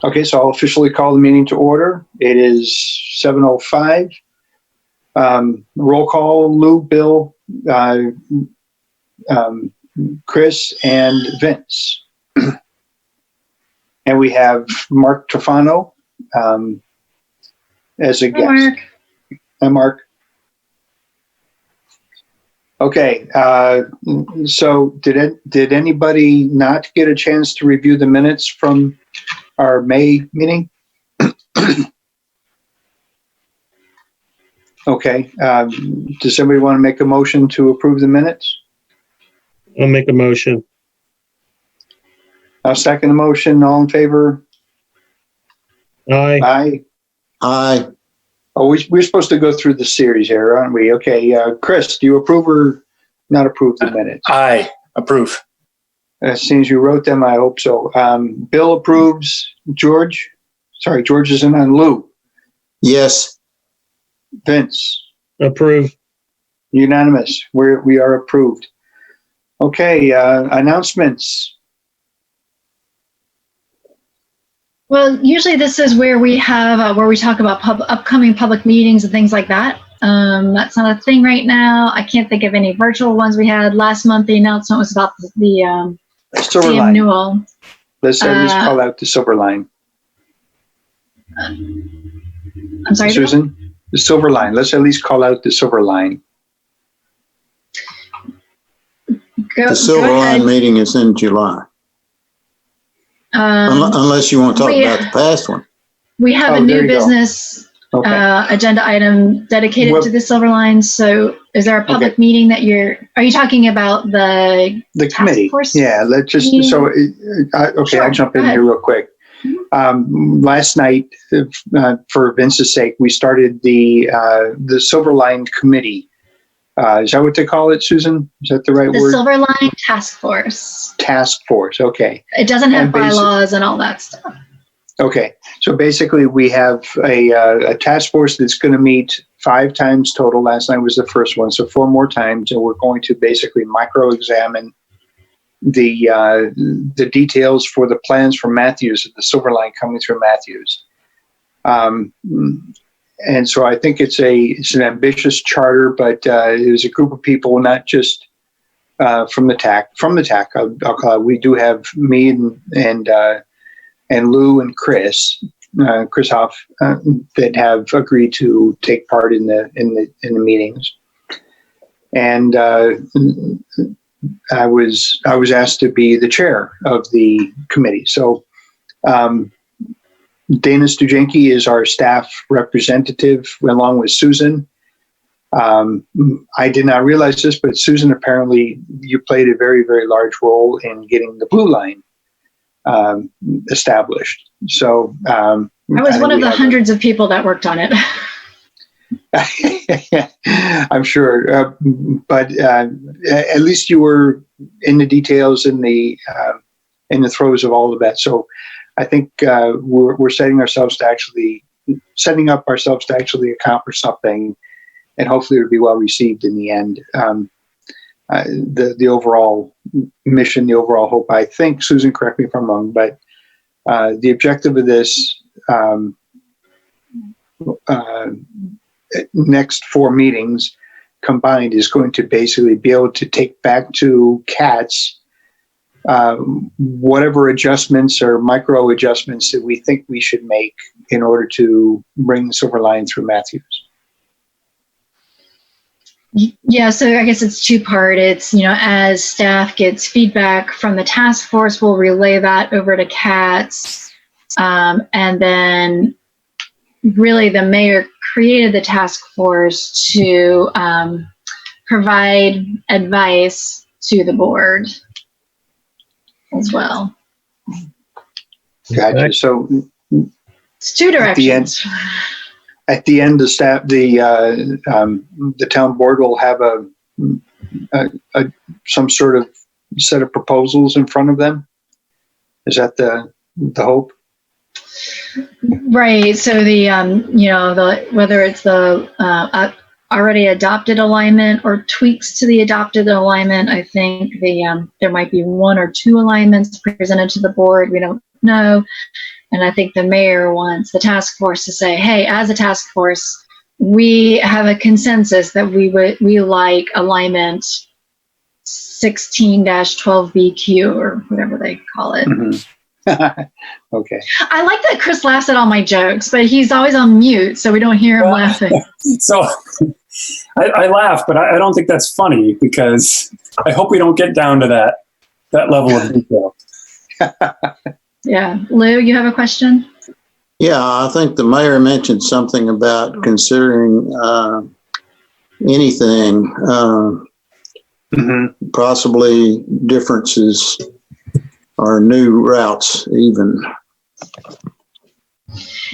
Okay, so I'll officially call the meeting to order. It is 7:05. Roll call: Lou, Bill, Chris, and Vince. And we have Mark Tofano as a guest. Mark. Hi, Mark. Okay, so did anybody not get a chance to review the minutes from our May meeting? Okay, does somebody want to make a motion to approve the minutes? I'll make a motion. I'll second the motion. All in favor? Aye. Aye. Aye. Oh, we're supposed to go through the series here, aren't we? Okay, Chris, do you approve or not approve the minutes? Aye. Approve. As soon as you wrote them, I hope so. Bill approves. George? Sorry, George isn't on. Lou? Yes. Vince? Approve. Unanimous. We are approved. Okay, announcements. Well, usually this is where we have where we talk about upcoming public meetings and things like that. That's not a thing right now. I can't think of any virtual ones we had last month. The announcement was about the Silver CM Line. Newell. Let's at least call out the Silver Line. I'm sorry, Susan? The Silver Line. Let's at least call out the Silver Line. Go The Silver ahead. Line meeting is in July. Unless you want to talk about the past one. We have Oh, a there new you go. business Okay. agenda item dedicated What- to the Silver Line. So is there a public Okay. meeting that are you talking about the The task committee. force? Yeah, let's just, meeting? so, okay, Sure, I'll jump go in ahead. here real quick. Last night, for Vince's sake, we started the Silver Line Committee. Is that what they call it, Susan? Is that the right The word? Silver Line Task Force. Task Force, okay. It doesn't have And bylaws and all that stuff. Okay, so basically we have a task force that's going to meet 5 times total. Last night was the first one, so 4 more times, and we're going to basically micro-examine the details for the plans for Matthews, the Silver Line coming through Matthews. And so I think it's an ambitious charter, but it was a group of people, not just from the TAC. I'll call it. We do have me and Lou and Chris Hoff that have agreed to take part in the meetings. And I was asked to be the chair of the committee. So Dana Stujenki is our staff representative, along with Susan. I did not realize this, but Susan, apparently you played a very, very large role in getting the Blue Line established. So I was one of the hundreds of people that worked on it. I'm sure, but at least you were in the details, in the throes of all of that. So I think we're setting up ourselves to actually accomplish something, and hopefully it'll be well received in the end. The overall mission, the overall hope, I think, Susan, correct me if I'm wrong, but the objective of this next 4 meetings combined is going to basically be able to take back to CATS whatever adjustments or micro adjustments that we think we should make in order to bring the Silver Line through Matthews. Yeah, so I guess it's 2-part. It's, as staff gets feedback from the task force, we'll relay that over to CATS. And then really the mayor created the task force to provide advice to the board as well. Gotcha. So It's 2 directions. at the end, the staff, the town board will have some sort of set of proposals in front of them. Is that the hope? Right. So whether it's the already adopted alignment or tweaks to the adopted alignment, I think there might be 1 or 2 alignments presented to the board. We don't know. And I think the mayor wants the task force to say, hey, as a task force, we have a consensus that we like alignment 16-12BQ or whatever they call it. Okay. I like that Chris laughs at all my jokes, but he's always on mute, so we don't hear him laughing. So I laugh, but I don't think that's funny because I hope we don't get down to that level of detail. Yeah. Lou, you have a question? Yeah, I think the mayor mentioned something about considering anything, possibly differences or new routes even.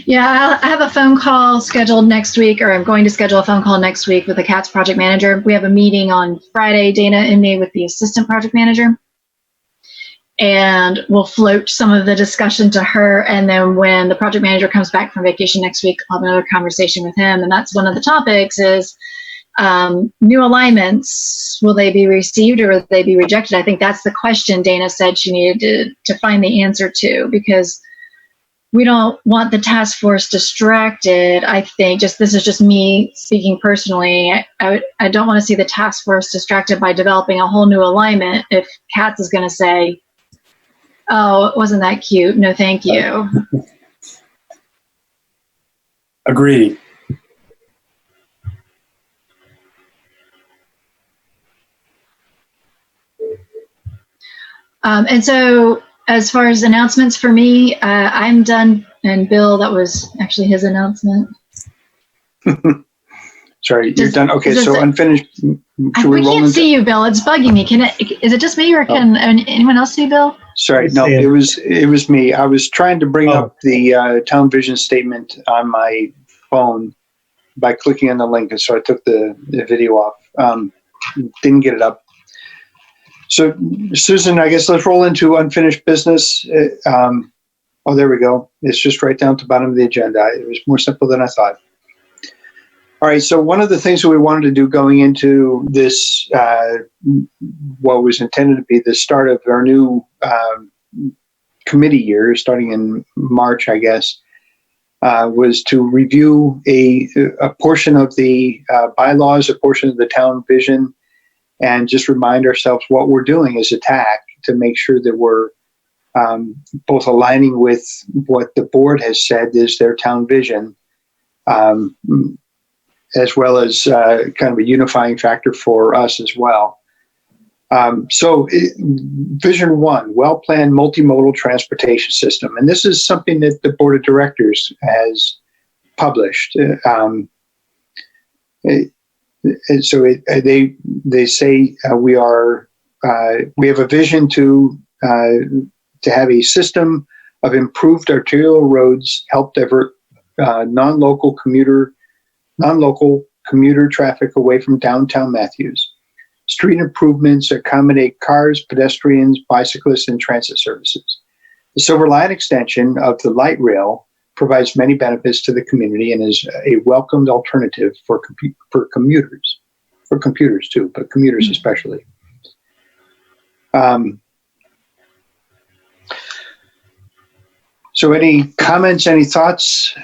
Yeah, I have a phone call scheduled next week, or I'm going to schedule a phone call next week with the CATS project manager. We have a meeting on Friday, Dana and me, with the assistant project manager. And we'll float some of the discussion to her. And then when the project manager comes back from vacation next week, I'll have another conversation with him. And that's one of the topics is new alignments. Will they be received or will they be rejected? I think that's the question Dana said she needed to find the answer to, because we don't want the task force distracted. I think this is just me speaking personally. I don't want to see the task force distracted by developing a whole new alignment if CATS is going to say, oh, wasn't that cute? No, thank you. Agreed. And so as far as announcements for me, I'm done. And Bill, that was actually his announcement. Sorry, you're done. Okay, so unfinished. Should We roll can't into- see you, Bill. It's bugging me. Is it just me or can anyone else see Bill? Sorry, no, it was me. I was trying to bring up the town vision statement on my phone by clicking on the link, and so I took the video off. Didn't get it up. So, Susan, I guess let's roll into unfinished business. Oh, there we go. It's just right down to the bottom of the agenda. It was more simple than I thought. All right, so one of the things that we wanted to do going into this, what was intended to be the start of our new committee year, starting in March, I guess, was to review a portion of the bylaws, a portion of the town vision, and just remind ourselves what we're doing as a TAC to make sure that we're both aligning with what the board has said is their town vision, as well as kind of a unifying factor for us as well. Vision 1, well-planned multimodal transportation system. And this is something that the board of directors has published. And so they say we have a vision to have a system of improved arterial roads, help divert non-local commuter traffic away from downtown Matthews. Street improvements accommodate cars, pedestrians, bicyclists, and transit services. The Silver Line extension of the light rail provides many benefits to the community and is a welcomed alternative for commuters, for computers too, but commuters especially. So any comments, any thoughts?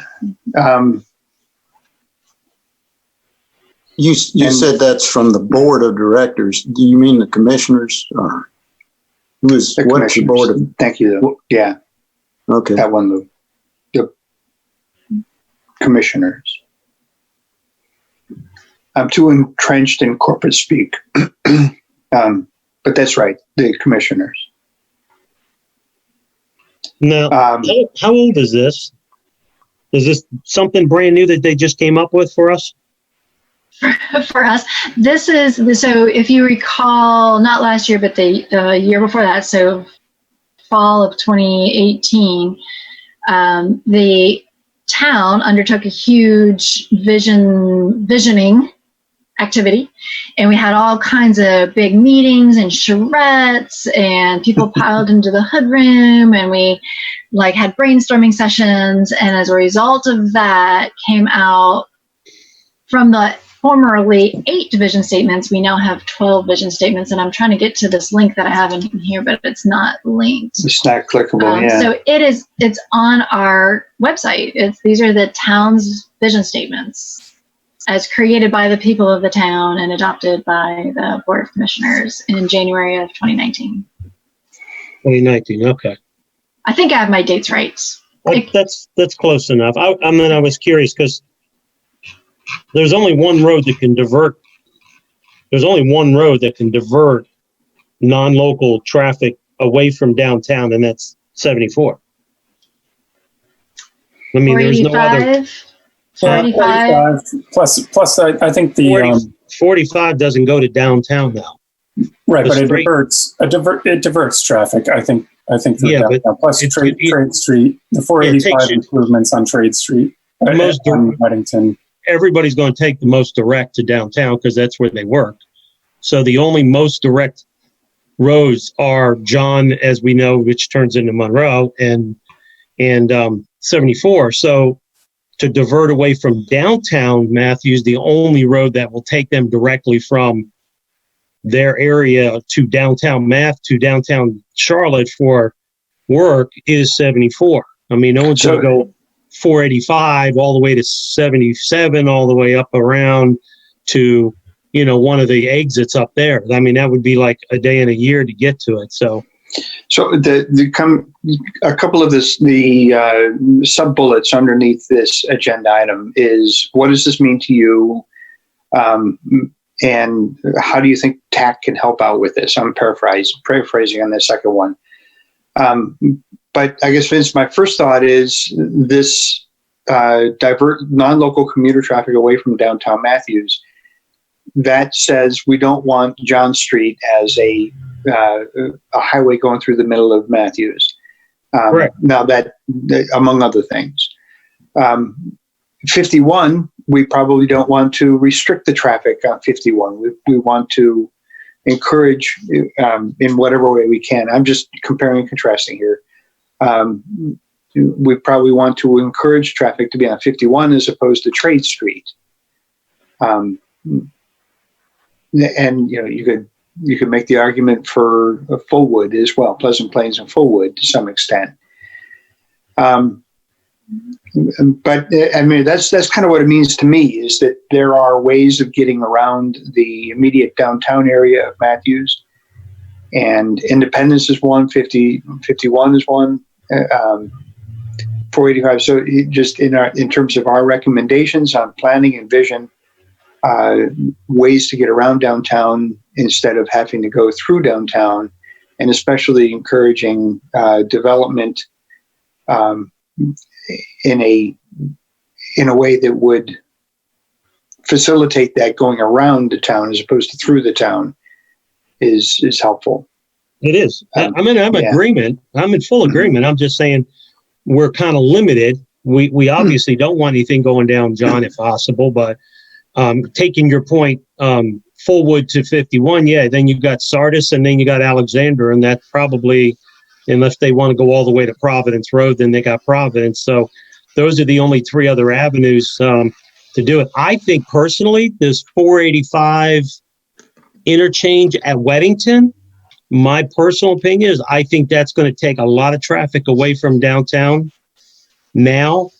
You said that's from the board of directors. Do you mean the commissioners? Or what's the board of? Thank you, Lou. Yeah, Okay. that one, Lou. The commissioners. I'm too entrenched in corporate speak. But that's right, the commissioners. Now, Um, how old is this? Is this something brand new that they just came up with for us? For us, this is so if you recall, not last year, but the year before that, so fall of 2018, the town undertook a huge visioning activity, and we had all kinds of big meetings and charrettes, and people piled into the hood room, and we had brainstorming sessions, and as a result of that came out from the formerly 8 vision statements. We now have 12 vision statements, and I'm trying to get to this link that I have in here, but it's not linked. It's not clickable, yeah. So it's on our website. These are the town's vision statements as created by the people of the town and adopted by the Board of Commissioners in January of 2019. 2019, okay. I think I have my dates right. That's close enough. I mean, I was curious because there's only one road that can divert. There's only one road that can divert non-local traffic away from downtown, and that's 74. I mean, there's no other. 45. Plus, I think the 45 doesn't go to downtown now. right, the but street- it diverts traffic. I think. through Yeah, downtown. but Plus Trade Street, the 485 you- improvements on Trade Street, Most on Weddington. Everybody's going to take the most direct to downtown because that's where they work. So the only most direct roads are John, as we know, which turns into Monroe, and 74. So to divert away from downtown Matthews, the only road that will take them directly from their area to downtown Charlotte for work is 74. I mean, no one's going to go 485 all the way to 77, all the way up around to, one of the exits up there. I mean, that would be like a day and a year to get to it. So a couple of the sub bullets underneath this agenda item is, what does this mean to you? And how do you think TAC can help out with this? I'm paraphrasing on the second one. But I guess, Vince, my first thought is this divert non-local commuter traffic away from downtown Matthews. That says we don't want John Street as a highway going through the middle of Matthews. Correct. Now that, among other things. 51, we probably don't want to restrict the traffic on 51. We want to encourage in whatever way we can. I'm just comparing and contrasting here. We probably want to encourage traffic to be on 51 as opposed to Trade Street. And you could make the argument for Fullwood as well, Pleasant Plains and Fullwood to some extent. But I mean, that's kind of what it means to me, is that there are ways of getting around the immediate downtown area of Matthews, and Independence is one, 51 is one, 485. So just in terms of our recommendations on planning and vision, ways to get around downtown instead of having to go through downtown, and especially encouraging development in a way that would facilitate that going around the town as opposed to through the town is helpful. it is. I'm in agreement. I'm in full agreement. I'm just saying we're kind of limited. We obviously don't want anything going down John if possible, but taking your point, Fullwood to 51, then you've got Sardis and then you got Alexander, and that probably, unless they want to go all the way to Providence Road, then they got Providence. So those are the only 3 other avenues to do it. I think personally, this 485 interchange at Weddington, my personal opinion is I think that's going to take a lot of traffic away from downtown now,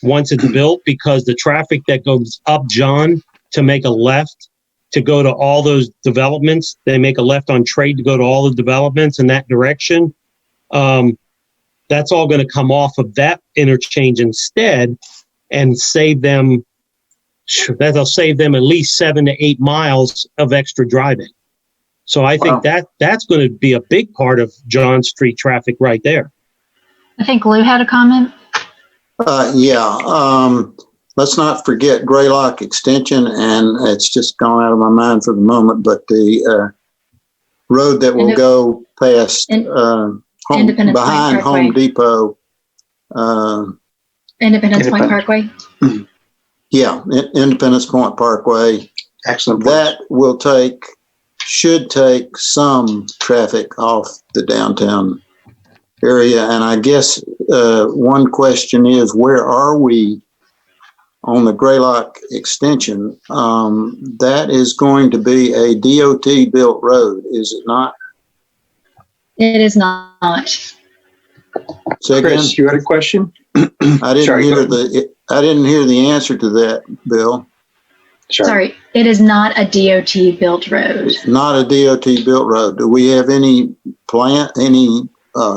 once it's built, because the traffic that goes up John to make a left to go to all those developments, they make a left on Trade to go to all the developments in that direction. That's all going to come off of that interchange instead, and that'll save them at least 7 to 8 miles of extra driving. So I think that's going to be a big part of John Street traffic right there. I think Lou had a comment. Let's not forget Graylock Extension, and it's just gone out of my mind for the moment, but the road that will go past Independence behind Point Parkway. Home Depot. Independence Point Parkway. Independence Point Parkway. Excellent. That should take some traffic off the downtown area. And I guess one question is, where are we on the Greylock extension, that is going to be a DOT built road, is it not? It is not. Say again? Chris, you had a question? I didn't Sorry, hear go I didn't hear the answer to that, Bill. Sorry, it is not a DOT built road. It's not a DOT built road. Do we have any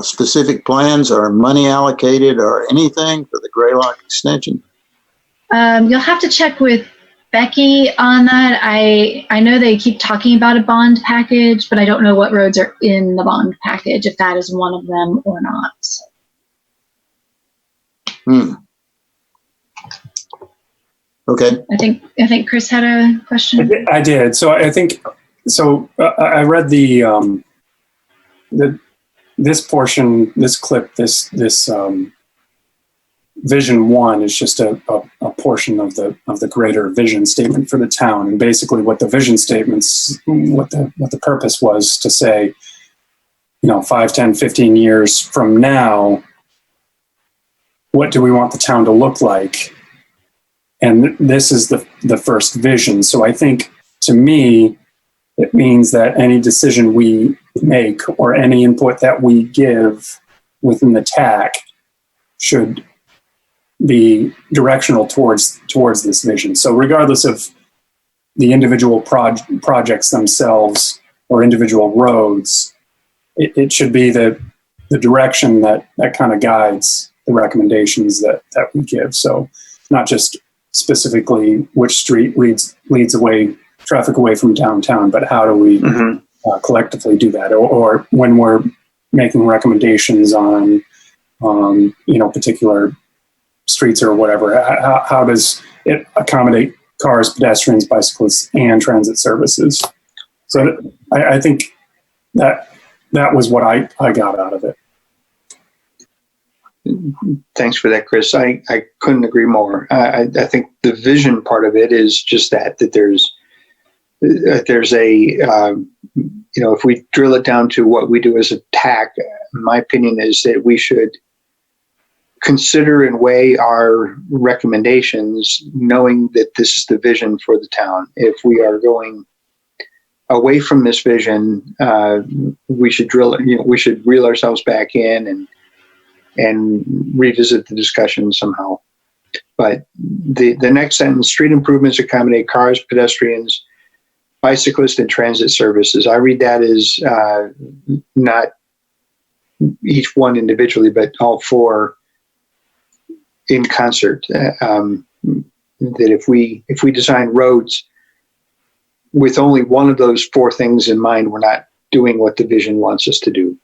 specific plans or money allocated or anything for the Greylock extension? You'll have to check with Becky on that. I know they keep talking about a bond package, but I don't know what roads are in the bond package, if that is one of them or not. Okay. I think Chris had a question. I did. So I think, I read this portion, this clip, this Vision 1 is just a portion of the greater vision statement for the town. And basically what the vision statements, what the purpose was to say, 5, 10, 15 years from now, what do we want the town to look like? And this is the first vision. So I think, to me, it means that any decision we make or any input that we give within the TAC should be directional towards this vision. So regardless of the individual projects themselves or individual roads, it should be the direction that kind of guides the recommendations that we give. So not just specifically which street leads away traffic away from downtown, but how do we collectively do that? Or when we're making recommendations on particular streets or whatever, how does it accommodate cars, pedestrians, bicyclists, and transit services? So I think that was what I got out of it. Thanks for that, Chris. I couldn't agree more. I think the vision part of it is just that there's a, if we drill it down to what we do as a TAC, my opinion is that we should consider and weigh our recommendations, knowing that this is the vision for the town. If we are going away from this vision, we should we should reel ourselves back in and revisit the discussion somehow. But the next sentence, street improvements accommodate cars, pedestrians, bicyclists, and transit services. I read that as not each one individually, but all four in concert. That if we design roads with only one of those four things in mind, we're not doing what the vision wants us to do.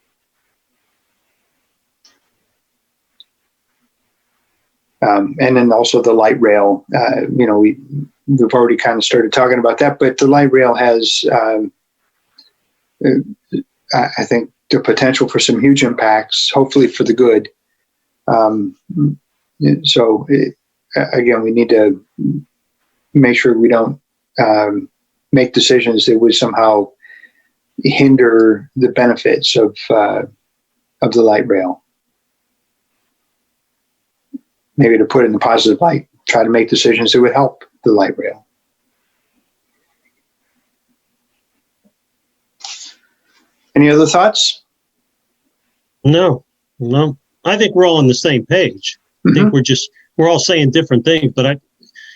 And then also the light rail, we've already kind of started talking about that, but the light rail has, I think, the potential for some huge impacts, hopefully for the good. So again, we need to make sure we don't make decisions that would somehow hinder the benefits of the light rail. Maybe to put it in the positive light, try to make decisions that would help the light rail. Any other thoughts? No. I think we're all on the same page. I think we're all saying different things, but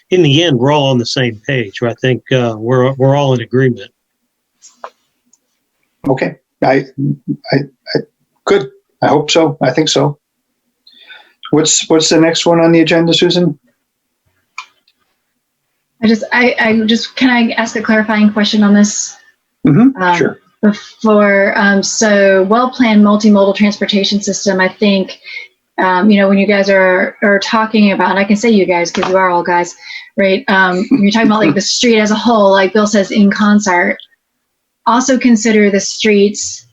in the end, we're all on the same page. I think we're all in agreement. Okay. I good. I hope so. I think so. What's the next one on the agenda, Susan? I just can I ask a clarifying question on this? Sure. Before, so well-planned multimodal transportation system, I think, when you guys are talking about, and I can say you guys because you are all guys, right? You're talking about like the street as a whole, like Bill says, in concert. Also consider the streets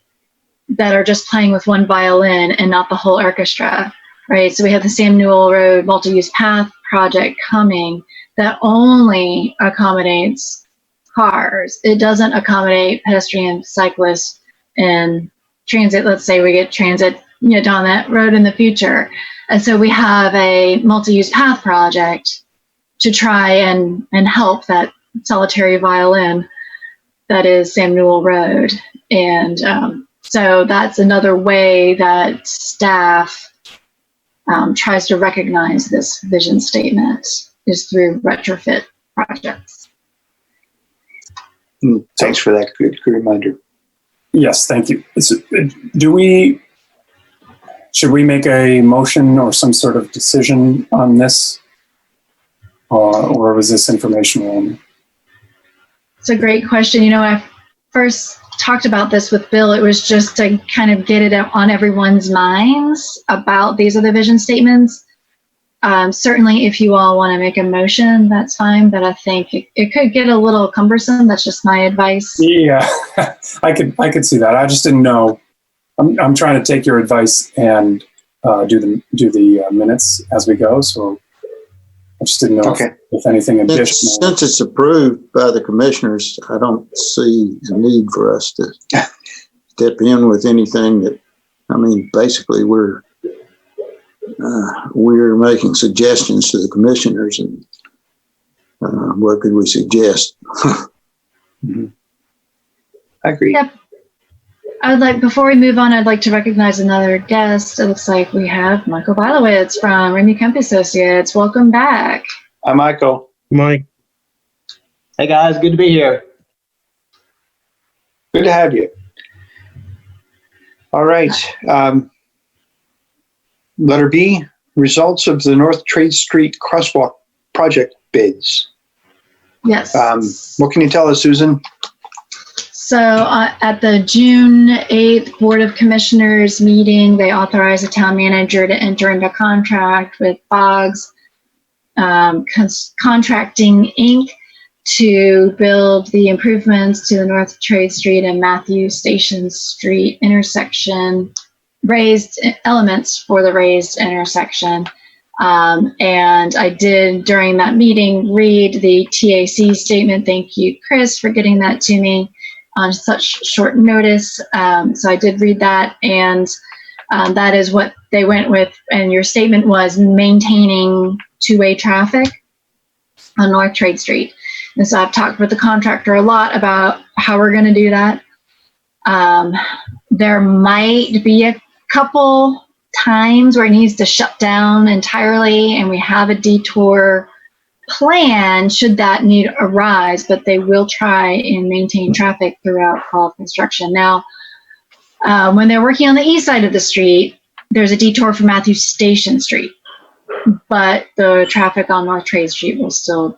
that are just playing with one violin and not the whole orchestra, right? So we have the Sam Newell Road multi-use path project coming that only accommodates cars. It doesn't accommodate pedestrians, cyclists, and transit. Let's say we get transit down that road in the future. And so we have a multi-use path project to try and help that solitary violin that is Sam Newell Road. And so that's another way that staff tries to recognize this vision statement, is through retrofit projects. Thanks for that good reminder. Yes, thank you. Should we make a motion or some sort of decision on this? Or was this informational only? It's a great question. When I first talked about this with Bill, it was just to kind of get it on everyone's minds about these are the vision statements. Certainly, if you all want to make a motion, that's fine, but I think it could get a little cumbersome. That's just my advice. Yeah, I could see that. I just didn't know. I'm trying to take your advice and do the minutes as we go. So I just didn't know if anything additional. Since it's approved by the commissioners, I don't see a need for us to step in with anything that, basically we're making suggestions to the commissioners, and what could we suggest? Mm-hmm. I agree. Yep. Before we move on, I'd like to recognize another guest. It looks like we have Michael Bilowitz from Ramey Kemp Associates. Welcome back. Hi, Michael. Mike. Hey guys, good to be here. Good to have you. All right. Letter B, results of the North Trade Street Crosswalk project bids. Yes. What can you tell us, Susan? So at the June 8th Board of Commissioners meeting, they authorized the town manager to enter into contract with Boggs Contracting, Inc. to build the improvements to the North Trade Street and Matthew Station Street intersection, raised elements for the raised intersection. And I did, during that meeting, read the TAC statement. Thank you, Chris, for getting that to me on such short notice. So I did read that, and that is what they went with. And your statement was maintaining two-way traffic on North Trade Street. And so I've talked with the contractor a lot about how we're going to do that. There might be a couple times where it needs to shut down entirely, and we have a detour plan should that need arise, but they will try and maintain traffic throughout all of construction. Now, when they're working on the east side of the street, there's a detour for Matthew Station Street, but the traffic on North Trade Street will still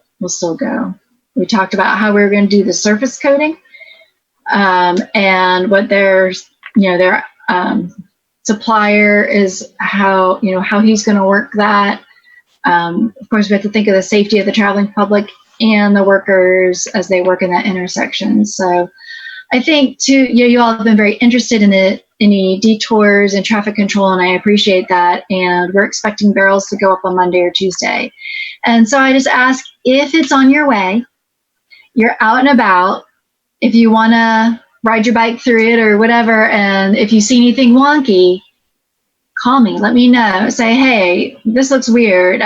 go. We talked about how we were going to do the surface coating, and what their supplier is, how he's going to work that. Of course, we have to think of the safety of the traveling public and the workers as they work in that intersection. So I think too, you all have been very interested in any detours and traffic control, and I appreciate that. And we're expecting barrels to go up on Monday or Tuesday. And so I just ask, if it's on your way, you're out and about, if you want to ride your bike through it or whatever, and if you see anything wonky, call me, let me know. Say, hey, this looks weird.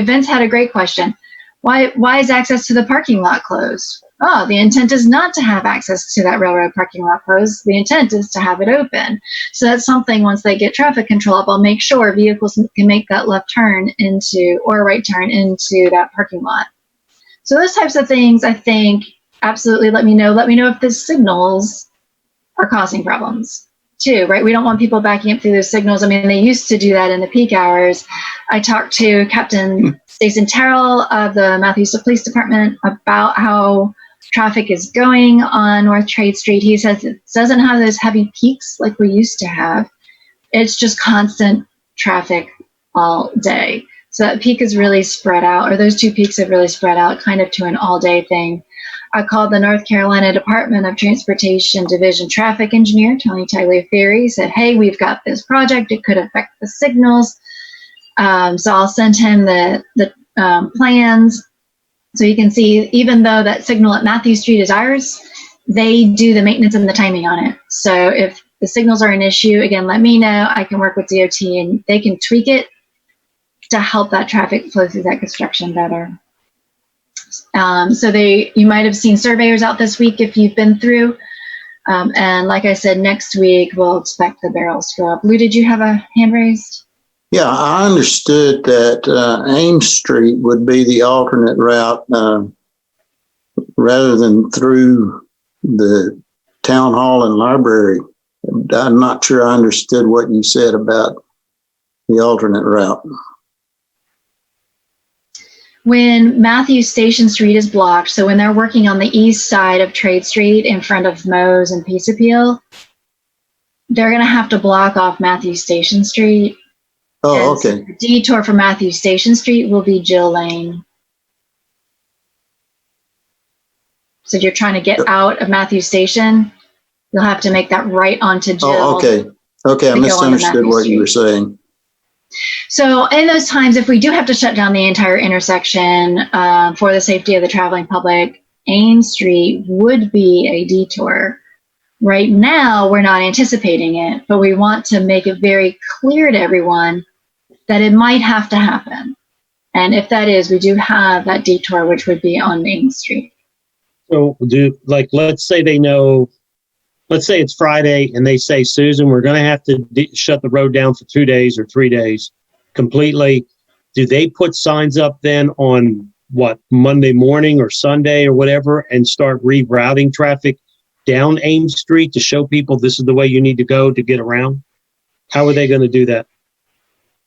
Vince had a great question. Why is access to the parking lot closed? Oh, the intent is not to have access to that railroad parking lot closed. The intent is to have it open. So that's something, once they get traffic control up, I'll make sure vehicles can make that left turn or right turn into that parking lot. So those types of things, I think, absolutely let me know. Let me know if the signals are causing problems too, right? We don't want people backing up through those signals. I mean, they used to do that in the peak hours. I talked to Captain Stacey Terrell of the Matthews Police Department about how traffic is going on North Trade Street. He says it doesn't have those heavy peaks like we used to have. It's just constant traffic all day. So that peak is really spread out, or those two peaks have really spread out kind of to an all-day thing. I called the North Carolina Department of Transportation Division Traffic Engineer, Tony Tagliaferri, said, hey, we've got this project. It could affect the signals. So I'll send him the plans. So you can see, even though that signal at Matthew Street is ours, they do the maintenance and the timing on it. So if the signals are an issue, again, let me know. I can work with DOT and they can tweak it to help that traffic flow through that construction better. So you might have seen surveyors out this week if you've been through. And like I said, next week we'll expect the barrels to go up. Lou, did you have a hand raised? Yeah, I understood that Ames Street would be the alternate route rather than through the town hall and library. I'm not sure I understood what you said about the alternate route. When Matthews Station Street is blocked, so when they're working on the east side of Trade Street in front of Moe's and Peace Appeal, they're going to have to block off Matthews Station Street. Oh, And so okay. the detour for Matthews Station Street will be Jill Lane. So if you're trying to get out of Matthews Station, you'll have to make that right onto Jill. Oh, okay. Okay, I to go onto misunderstood Matthews what you were Street. saying. So in those times, if we do have to shut down the entire intersection for the safety of the traveling public, Ames Street would be a detour. Right now, we're not anticipating it, but we want to make it very clear to everyone that it might have to happen. And if that is, we do have that detour, which would be on Main Street. So let's say they know, let's say it's Friday and they say, Susan, we're going to have to shut the road down for 2 days or 3 days completely. Do they put signs up then on Monday morning or Sunday or whatever and start rerouting traffic down Ames Street to show people this is the way you need to go to get around? How are they going to do that?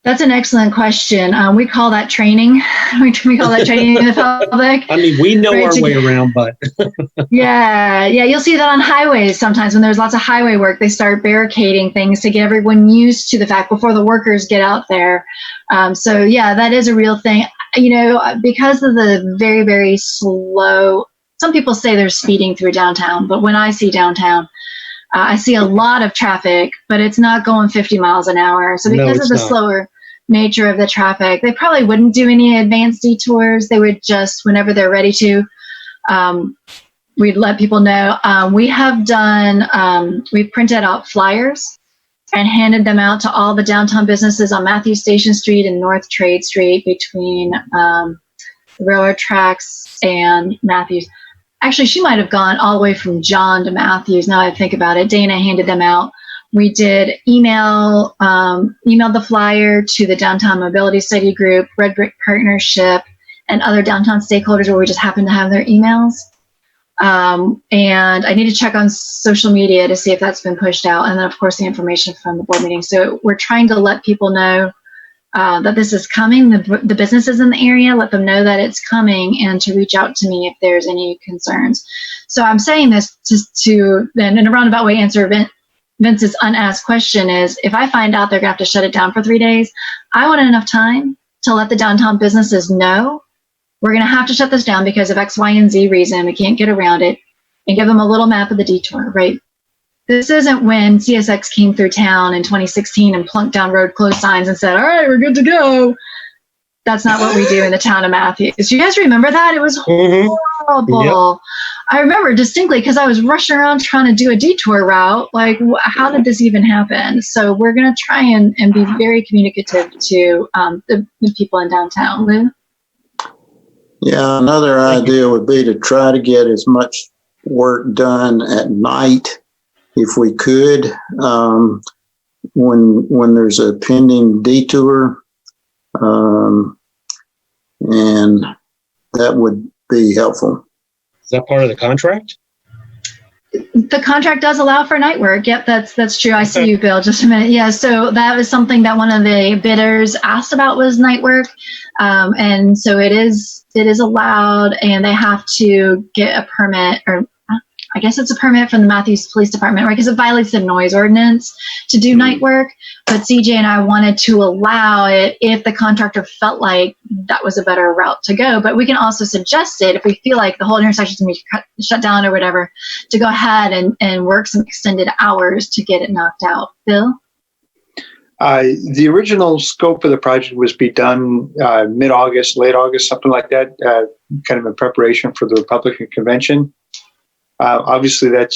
That's an excellent question. We call that training. We call that training the public. I mean, we know Right, our way around, but Yeah. You'll see that on highways sometimes when there's lots of highway work. They start barricading things to get everyone used to the fact before the workers get out there. So yeah, that is a real thing. Because of the very, very slow. Some people say they're speeding through downtown, but when I see downtown, I see a lot of traffic, but it's not going 50 miles an hour. So because of the slower nature of the traffic, they probably wouldn't do any advanced detours. They would just, whenever they're ready to, we'd let people know. We have done, we've printed out flyers and handed them out to all the downtown businesses on Matthews Station Street and North Trade Street between the railroad tracks and Matthews. Actually, she might have gone all the way from John to Matthews. Now I think about it. Dana handed them out. We did email the flyer to the Downtown Mobility Study Group, Red Brick Partnership, and other downtown stakeholders where we just happen to have their emails. And I need to check on social media to see if that's been pushed out. And then, of course, the information from the board meeting. So we're trying to let people know that this is coming, the businesses in the area, let them know that it's coming and to reach out to me if there's any concerns. So I'm saying this just to then in a roundabout way answer Vince's unasked question is, if I find out they're gonna have to shut it down for 3 days, I want enough time to let the downtown businesses know we're gonna have to shut this down because of X, Y, and Z reason, we can't get around it, and give them a little map of the detour, right? This isn't when CSX came through town in 2016 and plunked down road closed signs and said, all right, we're good to go. That's not what we do in the town of Matthews. Do you guys remember that? It was horrible. Yep. I remember distinctly because I was rushing around trying to do a detour route. Like, how did this even happen? So we're going to try and be very communicative to the people in downtown. Lou? Yeah, another idea would be to try to get as much work done at night if we could, when there's a pending detour, and that would be helpful. Is that part of the contract? The contract does allow for night work. Yep, that's true. I see you, Bill. Just a minute. Yeah, so that was something that one of the bidders asked about was night work, and so it is allowed, and they have to get a permit, or I guess it's a permit from the Matthews Police Department, right? Because it violates the noise ordinance to do night work. But CJ and I wanted to allow it if the contractor felt like that was a better route to go. But we can also suggest it if we feel like the whole intersection is going to be shut down or whatever, to go ahead and work some extended hours to get it knocked out. Bill? The original scope of the project was to be done mid-August, late August, something like that, kind of in preparation for the Republican convention. Obviously, that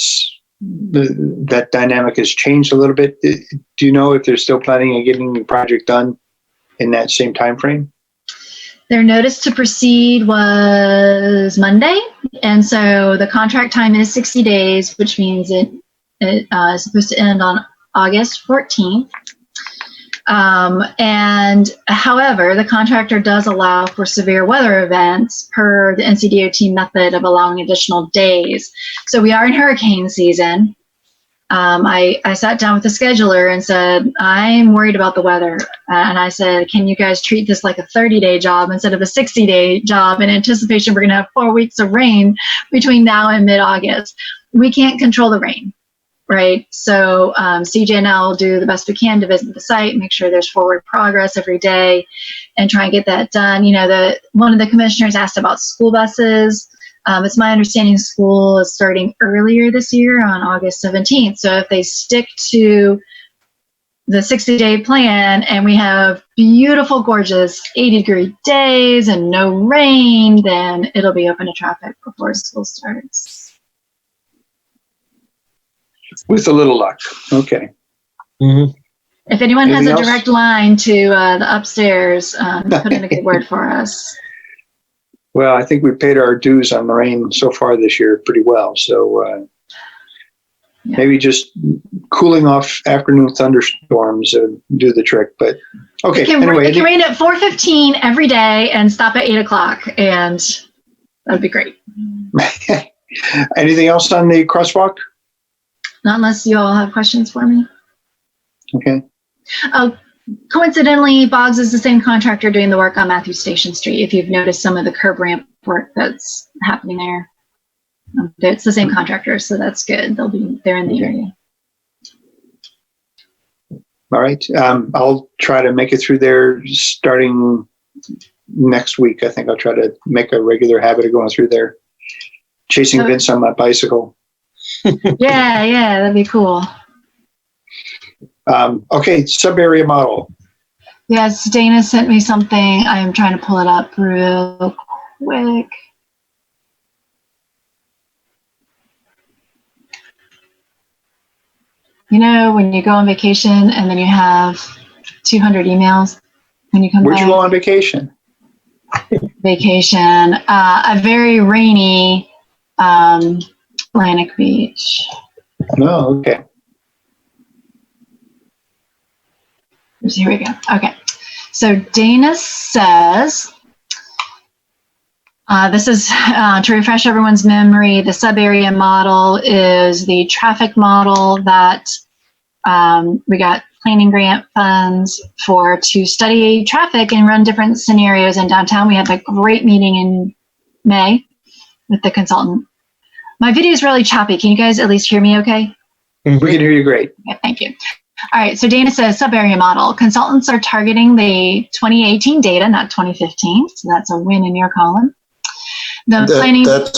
dynamic has changed a little bit. Do you know if they're still planning on getting the project done in that same time frame? Their notice to proceed was Monday, and so the contract time is 60 days, which means it is supposed to end on August 14th. And however, the contractor does allow for severe weather events per the NCDOT method of allowing additional days. So we are in hurricane season. I sat down with the scheduler and said, I'm worried about the weather. And I said, can you guys treat this like a 30-day job instead of a 60-day job in anticipation we're going to have 4 weeks of rain between now and mid-August? We can't control the rain, right? So CJ and I will do the best we can to visit the site, make sure there's forward progress every day, and try and get that done. You know, one of the commissioners asked about school buses. It's my understanding school is starting earlier this year on August 17th. So if they stick to the 60-day plan and we have beautiful, gorgeous 80-degree days and no rain, then it'll be open to traffic before school starts. With a little luck. Okay. Mhm. If anyone has Anything a else? direct line to the upstairs, put in a good word for us. Well, I think we paid our dues on the rain so far this year pretty well. So Yeah. maybe just cooling off afternoon thunderstorms do the trick. But okay, It can anyway. rain at 4:15 every day and stop at 8 o'clock, and that would be great. Anything else on the crosswalk? Not unless you all have questions for me. Okay. Oh, coincidentally, Boggs is the same contractor doing the work on Matthews Station Street. If you've noticed some of the curb ramp work that's happening there, it's the same contractor, so that's good. They're in the area. All right. I'll try to make it through there starting next week. I think I'll try to make a regular habit of going through there, chasing Oh. Vince on my bicycle. Yeah, that'd be cool. Okay, sub-area model. Yes, Dana sent me something. I'm trying to pull it up real quick. You know, when you go on vacation and then you have 200 emails when you come Where'd back? you go on vacation? Vacation. A very rainy Atlantic Beach. No, okay. Here we go. Okay. So Dana says, this is to refresh everyone's memory, the sub-area model is the traffic model that we got planning grant funds to study traffic and run different scenarios in downtown. We had a great meeting in May with the consultant. My video is really choppy. Can you guys at least hear me okay? We can hear you great. Okay, thank you. All right, so Dana says sub-area model. Consultants are targeting the 2018 data, not 2015, so that's a win in your column. That's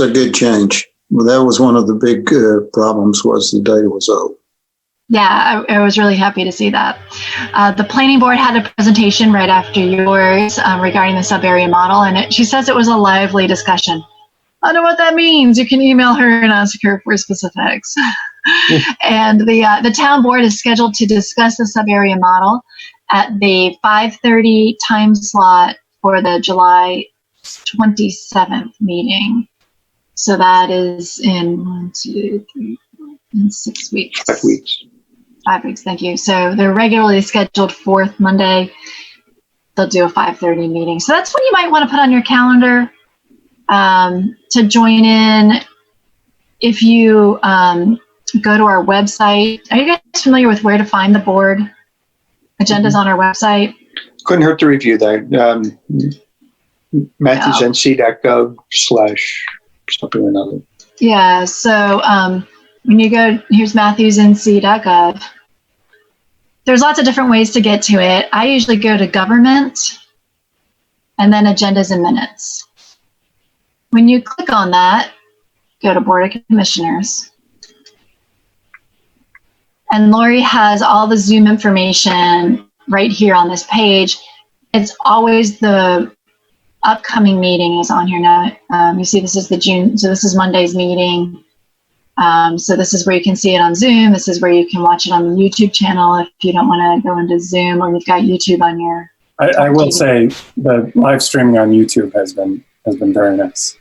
a good change. Well, that was one of the big problems was the data was old. Yeah, I was really happy to see that. The planning board had a presentation right after yours regarding the sub-area model, and she says it was a lively discussion. I don't know what that means. You can email her and ask her for specifics. And the town board is scheduled to discuss the sub-area model at the 5:30 time slot for the July 27th meeting. So that is in 6 weeks. 5 weeks. 5 weeks, thank you. So they're regularly scheduled fourth Monday. They'll do a 5:30 meeting. So that's what you might want to put on your calendar to join in. If you go to our website, are you guys familiar with where to find the board agendas on our website? Couldn't hurt to review that. MatthewsNC.gov / something or another. Yeah, so when you go, here's MatthewsNC.gov. There's lots of different ways to get to it. I usually go to government and then agendas and minutes. When you click on that, go to Board of Commissioners. And Lori has all the Zoom information right here on this page. It's always the upcoming meeting is on here now. You see this is the June, so this is Monday's meeting. So this is where you can see it on Zoom. This is where you can watch it on the YouTube channel if you don't want to go into Zoom or you've got YouTube on your I will say the live streaming on YouTube has been very nice.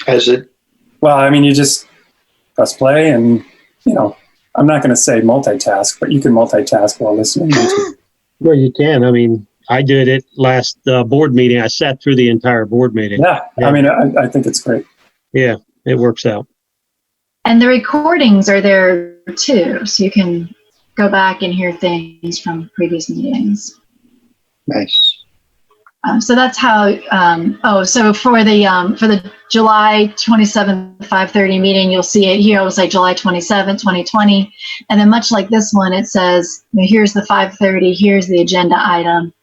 As it, Well, I mean, you just press play and, I'm not going to say multitask, but you can multitask while listening. Well, you can. I mean, I did it last board meeting. I sat through the entire board meeting. Yeah, I mean, I think it's great. Yeah, it works out. And the recordings are there too, so you can go back and hear things from previous meetings. nice. So that's how. So for the July 27th, 5:30 meeting, you'll see it here. It will say July 27th, 2020, and then much like this one, it says, here's the 5:30. Here's the agenda item.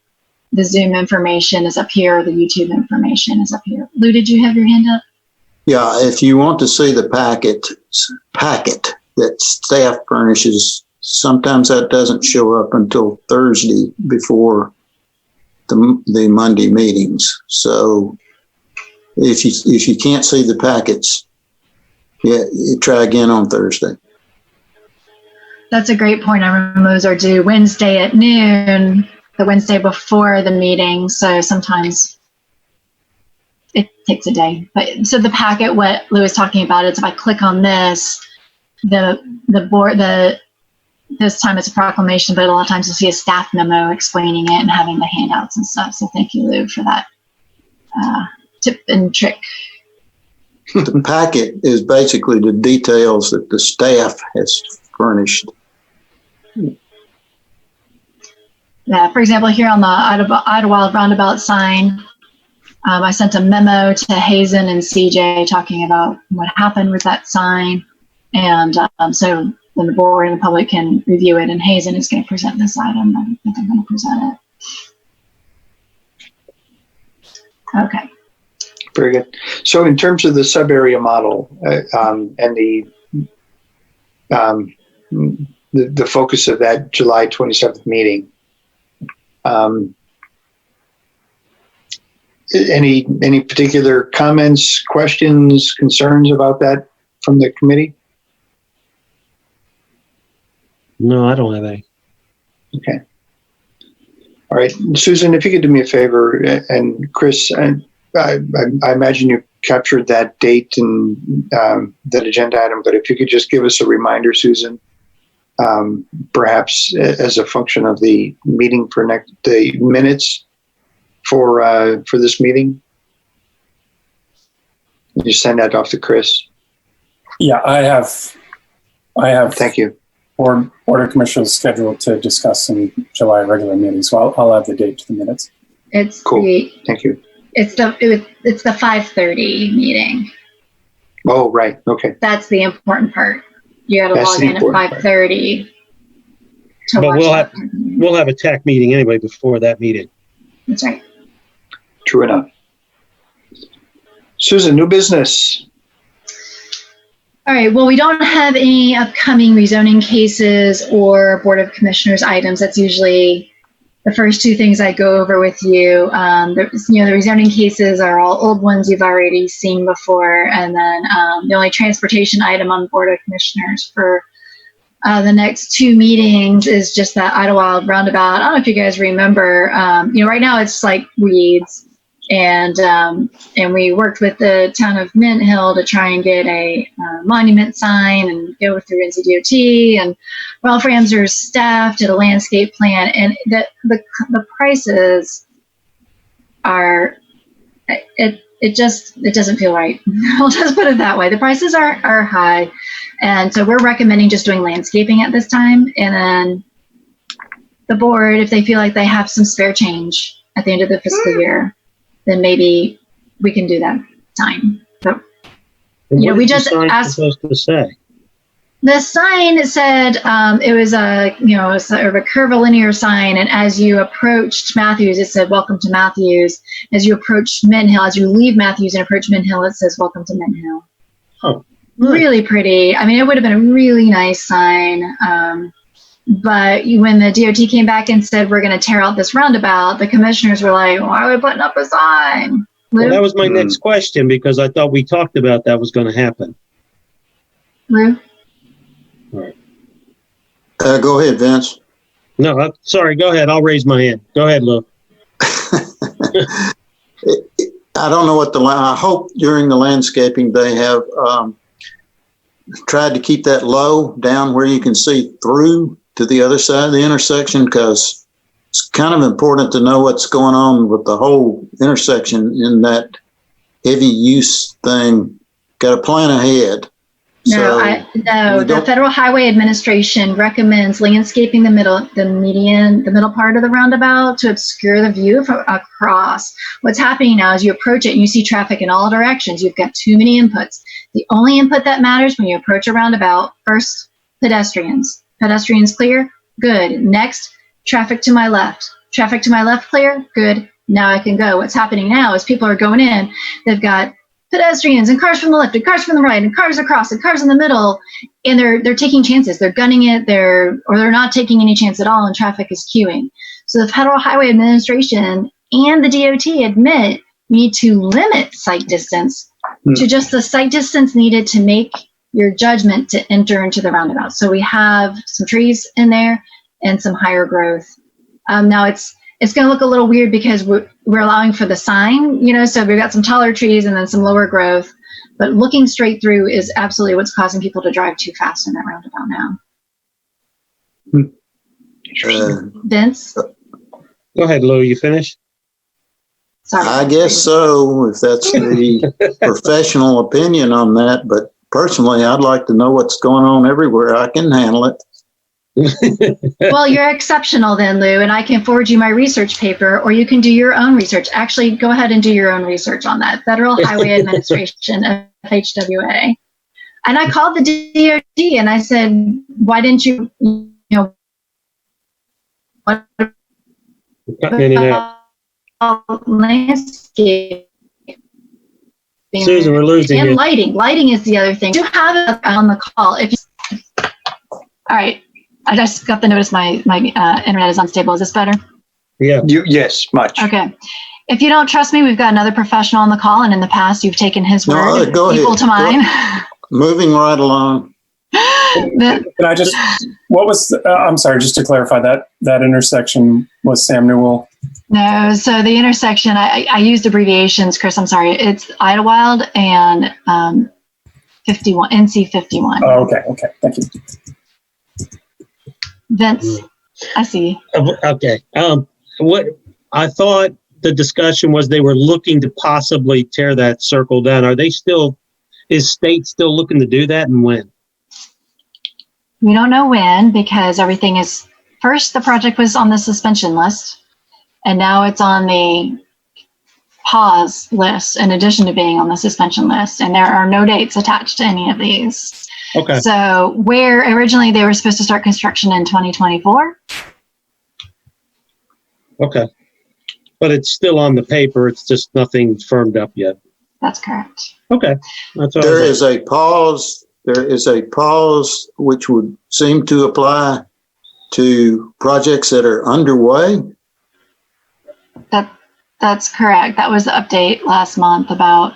The Zoom information is up here. The YouTube information is up here. Lou, did you have your hand up? Yeah, if you want to see the packet that staff furnishes, sometimes that doesn't show up until Thursday before the Monday meetings. So if you can't see the packets, you try again on Thursday. That's a great point. I remember those are due Wednesday at noon, the Wednesday before the meeting. So sometimes it takes a day. But so the packet, what Lou was talking about, is if I click on this, this time it's a proclamation, but a lot of times you'll see a staff memo explaining it and having the handouts and stuff. So thank you, Lou, for that tip and trick. The packet is basically the details that the staff has furnished. Yeah, for example, here on the Idlewild roundabout sign, I sent a memo to Hazen and CJ talking about what happened with that sign. And so then the board and the public can review it, and Hazen is going to present this item. I think I'm going to present it. Okay. Very good. So in terms of the sub-area model and the focus of that July 27th meeting, any particular comments, questions, concerns about that from the committee? No, I don't have any. Okay. All right, Susan, if you could do me a favor, and Chris, I imagine you captured that date and that agenda item, but if you could just give us a reminder, Susan, perhaps as a function of the meeting for the minutes for this meeting. You send that off to Chris. Yeah, I have. Thank you. Board of Commissioners scheduled to discuss in July regular meeting, so I'll add the date to the minutes. It's Cool. Thank you. It's the 5:30 meeting. Oh, right. Okay. That's the important part. You got to That's log the in at important part. 5:30 to But watch we'll have a TAC meeting anyway before that meeting. That's right. True enough. Susan, new business. All right. Well, we don't have any upcoming rezoning cases or Board of Commissioners items. That's usually the first two things I go over with you. The rezoning cases are all old ones you've already seen before, and then the only transportation item on the Board of Commissioners for the next two meetings is just that Idlewild roundabout. I don't know if you guys remember. Right now it's like weeds. And we worked with the town of Mint Hill to try and get a monument sign and go through NCDOT, and Ralph Ramser's staff did a landscape plan, and the prices are it doesn't feel right. I'll just put it that way. The prices are high, and so we're recommending just doing landscaping at this time, and then the board, if they feel like they have some spare change at the end of the fiscal year, then maybe we can do that time. So, And what we is the just sign asked. supposed to say? The sign said it was a sort of a curvilinear sign, and as you approached Matthews, it said "Welcome to Matthews." As you approached Mint Hill, as you leave Matthews and approach Mint Hill, it says "Welcome to Mint Hill." Oh, Really pretty. I mean, it would have been a really nice sign. But when the DOT came back and said, we're going to tear out this roundabout, the commissioners were like, why are we putting up a sign? well, Lou? that was my next question, because I thought we talked about that was going to happen. Lou? Go ahead, Vince. No, sorry. Go ahead. I'll raise my hand. Go ahead, Lou. I don't know what I hope during the landscaping they have tried to keep that low down where you can see through to the other side of the intersection, because it's kind of important to know what's going on with the whole intersection in that heavy use thing. Got to plan ahead. No, So the Federal Highway Administration recommends landscaping the middle part of the roundabout to obscure the view from across. What's happening now is you approach it and you see traffic in all directions. You've got too many inputs. The only input that matters when you approach a roundabout, first, pedestrians. Pedestrians clear? Good. Next, traffic to my left. Traffic to my left clear? Good. Now I can go. What's happening now is people are going in. They've got pedestrians and cars from the left and cars from the right and cars across and cars in the middle, and they're taking chances. They're gunning it. They're not taking any chance at all, and traffic is queuing. So the Federal Highway Administration and the DOT admit we need to limit sight distance to just the sight distance needed to make your judgment to enter into the roundabout. So we have some trees in there and some higher growth. Now it's going to look a little weird because we're allowing for the sign, so we've got some taller trees and then some lower growth, but looking straight through is absolutely what's causing people to drive too fast in that roundabout now. Vince? Go ahead, Lou, you finished? Sorry. I guess so, if that's the professional opinion on that. But personally, I'd like to know what's going on everywhere. I can handle it. Well, you're exceptional then, Lou, and I can forward you my research paper, or you can do your own research. Actually, go ahead and do your own research on that. Federal Highway Administration, FHWA. And I called the DOT and I said, why didn't you, what Cutting in and out. landscape? Susan, we're losing And you. lighting. Lighting is the other thing. Do you have it on the call? All right. I just got the notice my internet is unstable. Is this better? Yeah. Yes, much. Okay. If you don't trust me, we've got another professional on the call, and in the past, you've taken his No, word go equal ahead. to mine. Moving right along. The- Can I just, what was, I'm sorry, just to clarify, that intersection was Sam Newell. no, so the intersection, I used abbreviations, Chris, I'm sorry. It's Idlewild and 51, NC 51. Oh, okay, thank you. Vince, I see. Okay. What I thought the discussion was they were looking to possibly tear that circle down. Is state still looking to do that, and when? We don't know when, because everything is, first the project was on the suspension list, and now it's on the pause list in addition to being on the suspension list, and there are no dates attached to any of these. Okay. So where originally they were supposed to start construction in 2024, Okay. But it's still on the paper. It's just nothing firmed up yet. that's correct. Okay. That's all. There is a pause. There is a pause which would seem to apply to projects that are underway. That's correct. That was the update last month about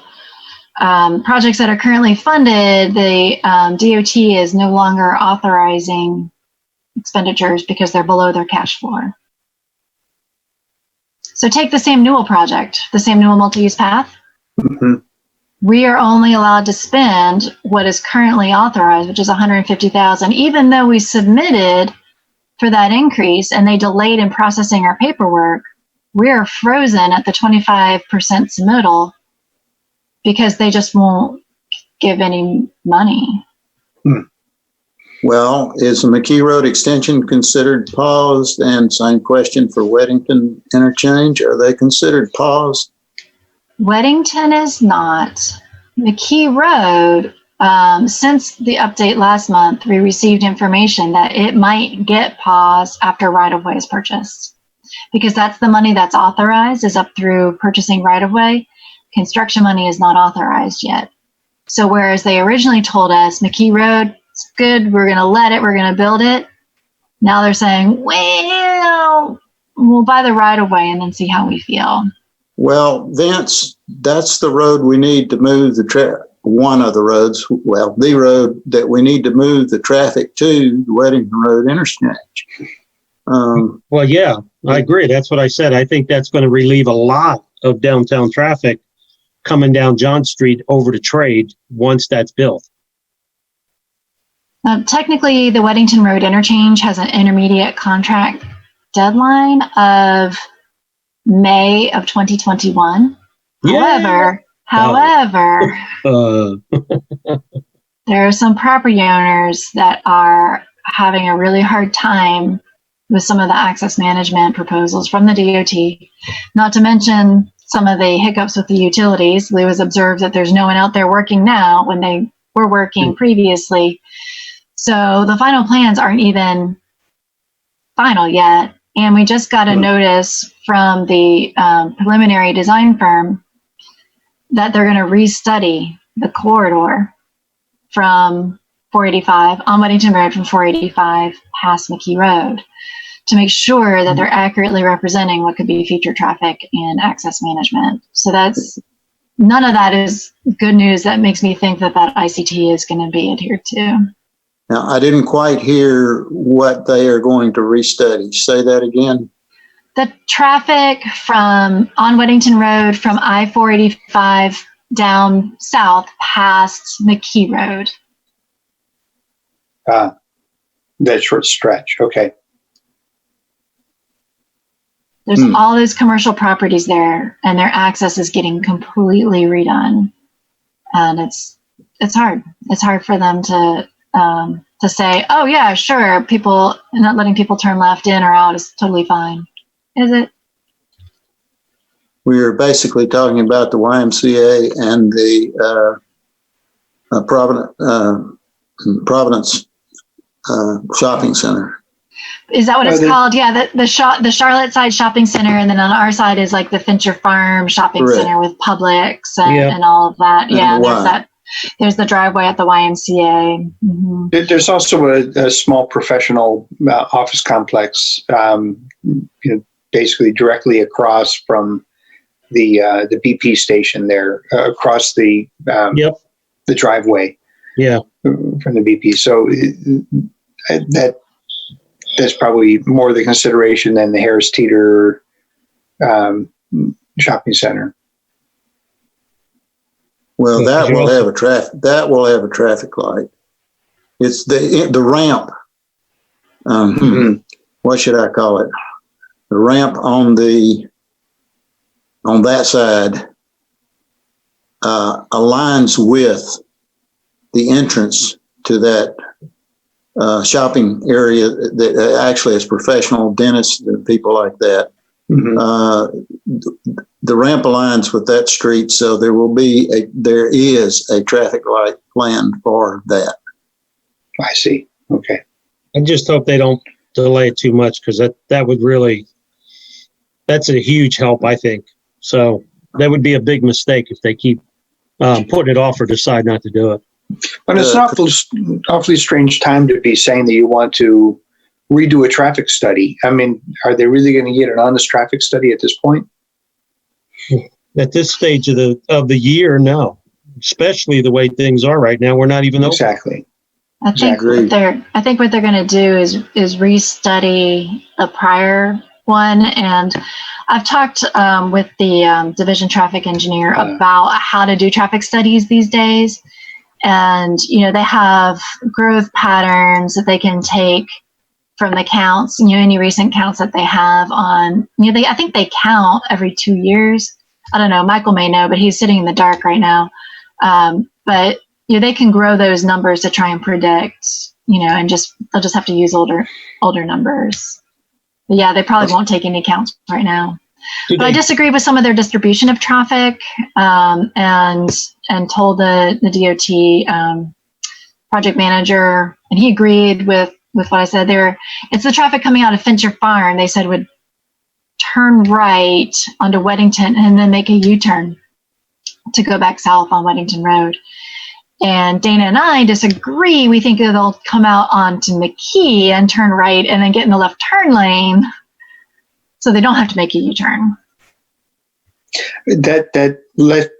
projects that are currently funded. The DOT is no longer authorizing expenditures because they're below their cash floor. So take the Sam Newell project, the Sam Newell multi-use path. Mhm. We are only allowed to spend what is currently authorized, which is $150,000, even though we submitted for that increase and they delayed in processing our paperwork. We are frozen at the 25% submittal because they just won't give any money. Well, is the McKee Road extension considered paused? And same question for Weddington interchange. Are they considered paused? Weddington is not. McKee Road, since the update last month, we received information that it might get paused after right-of-way is purchased. Because that's the money that's authorized, is up through purchasing right-of-way. Construction money is not authorized yet. So whereas they originally told us, McKee Road, it's good, we're going to let it, we're going to build it. Now they're saying, well, we'll buy the right-of-way and then see how we feel. Well, Vince, that's the road we need to move one of the roads, well, the road that we need to move the traffic to, the Weddington Road interchange. Well, yeah, I agree. That's what I said. I think that's going to relieve a lot of downtown traffic coming down John Street over to Trade once that's built. Technically, the Weddington Road interchange has an intermediate contract deadline of May of 2021. Yeah. However, Uh, there are some property owners that are having a really hard time with some of the access management proposals from the DOT, not to mention some of the hiccups with the utilities. It was observed that there's no one out there working now when they were working previously. So the final plans aren't even final yet. And we just got a notice from the preliminary design firm that they're going to restudy the corridor from 485 on Weddington Road from 485 past McKee Road to make sure that they're accurately representing what could be future traffic and access management. So that's none of that is good news. That makes me think that that ICT is going to be adhered to. Now, I didn't quite hear what they are going to restudy. Say that again. The traffic from on Weddington Road from I-485 down south past McKee Road. That short stretch. Okay. There's all those commercial properties there, and their access is getting completely redone. And it's hard. It's hard for them to say, oh yeah, sure, people not letting people turn left in or out is totally fine. Is it? We are basically talking about the YMCA and the Providence shopping center. Is that what it's called? Yeah, the Charlotte side shopping center, and then on our side is like the Fincher Farm shopping Correct. Center with Publix and all of that. And yeah, the there's that. There's the driveway at the YMCA. Mm-hmm. There's also a small professional office complex, basically directly across from the BP station there, across the the driveway. Yeah, from the BP. So that's probably more the consideration than the Harris Teeter shopping center. Well, that will have a traffic light. It's the ramp. What should I call it? The ramp on that side aligns with the entrance to that shopping area that actually is professional dentists and people like that. The ramp aligns with that street, so there is a traffic light planned for that. I see. Okay. I just hope they don't delay it too much, because that would really, that's a huge help, I think. So that would be a big mistake if they keep putting it off or decide not to do it. But it's an awfully strange time to be saying that you want to redo a traffic study. I mean, are they really going to get an honest traffic study at this point? At this stage of the year, no. Especially the way things are right now, we're not even exactly. I think what they're going to do is restudy a prior one, and I've talked with the division traffic engineer about how to do traffic studies these days. And, they have growth patterns that they can take from the counts, any recent counts that they have on, I think they count every 2 years. I don't know, Michael may know, but he's sitting in the dark right now. But, they can grow those numbers to try and predict, and they'll just have to use older numbers. But yeah, they probably won't take any counts right now. But I disagree with some of their distribution of traffic, and told the DOT project manager, and he agreed with what I said. It's the traffic coming out of Fincher Farm. They said would turn right onto Weddington and then make a U-turn to go back south on Weddington Road. And Dana and I disagree. We think that they'll come out onto McKee and turn right and then get in the left turn lane, so they don't have to make a U-turn. That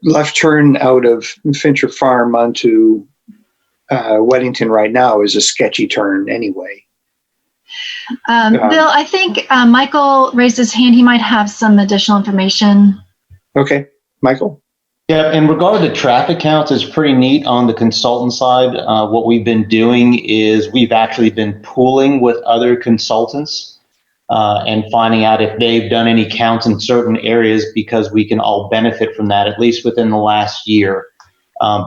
left turn out of Fincher Farm onto Weddington right now is a sketchy turn anyway. Bill, I think Michael raised his hand. He might have some additional information. Okay, Michael? Yeah, in regard to traffic counts, it's pretty neat on the consultant side. What we've been doing is we've actually been pooling with other consultants and finding out if they've done any counts in certain areas, because we can all benefit from that, at least within the last year.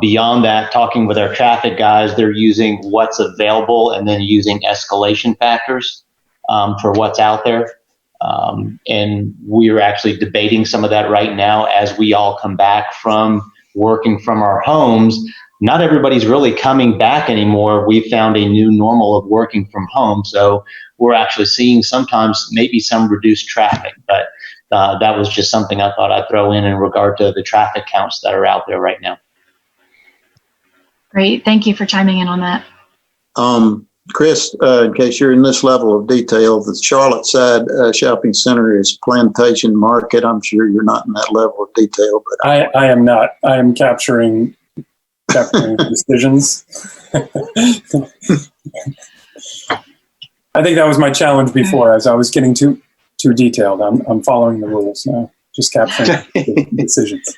Beyond that, talking with our traffic guys, they're using what's available and then using escalation factors for what's out there. And we're actually debating some of that right now as we all come back from working from our homes. Not everybody's really coming back anymore. We found a new normal of working from home. So we're actually seeing sometimes maybe some reduced traffic, but that was just something I thought I'd throw in regard to the traffic counts that are out there right now. Great. Thank you for chiming in on that. Chris, in case you're in this level of detail, the Charlotte side shopping center is Plantation Market. I'm sure you're not in that level of detail, but I am not. I am capturing decisions. I think that was my challenge before, as I was getting too detailed. I'm following the rules now, just capturing decisions.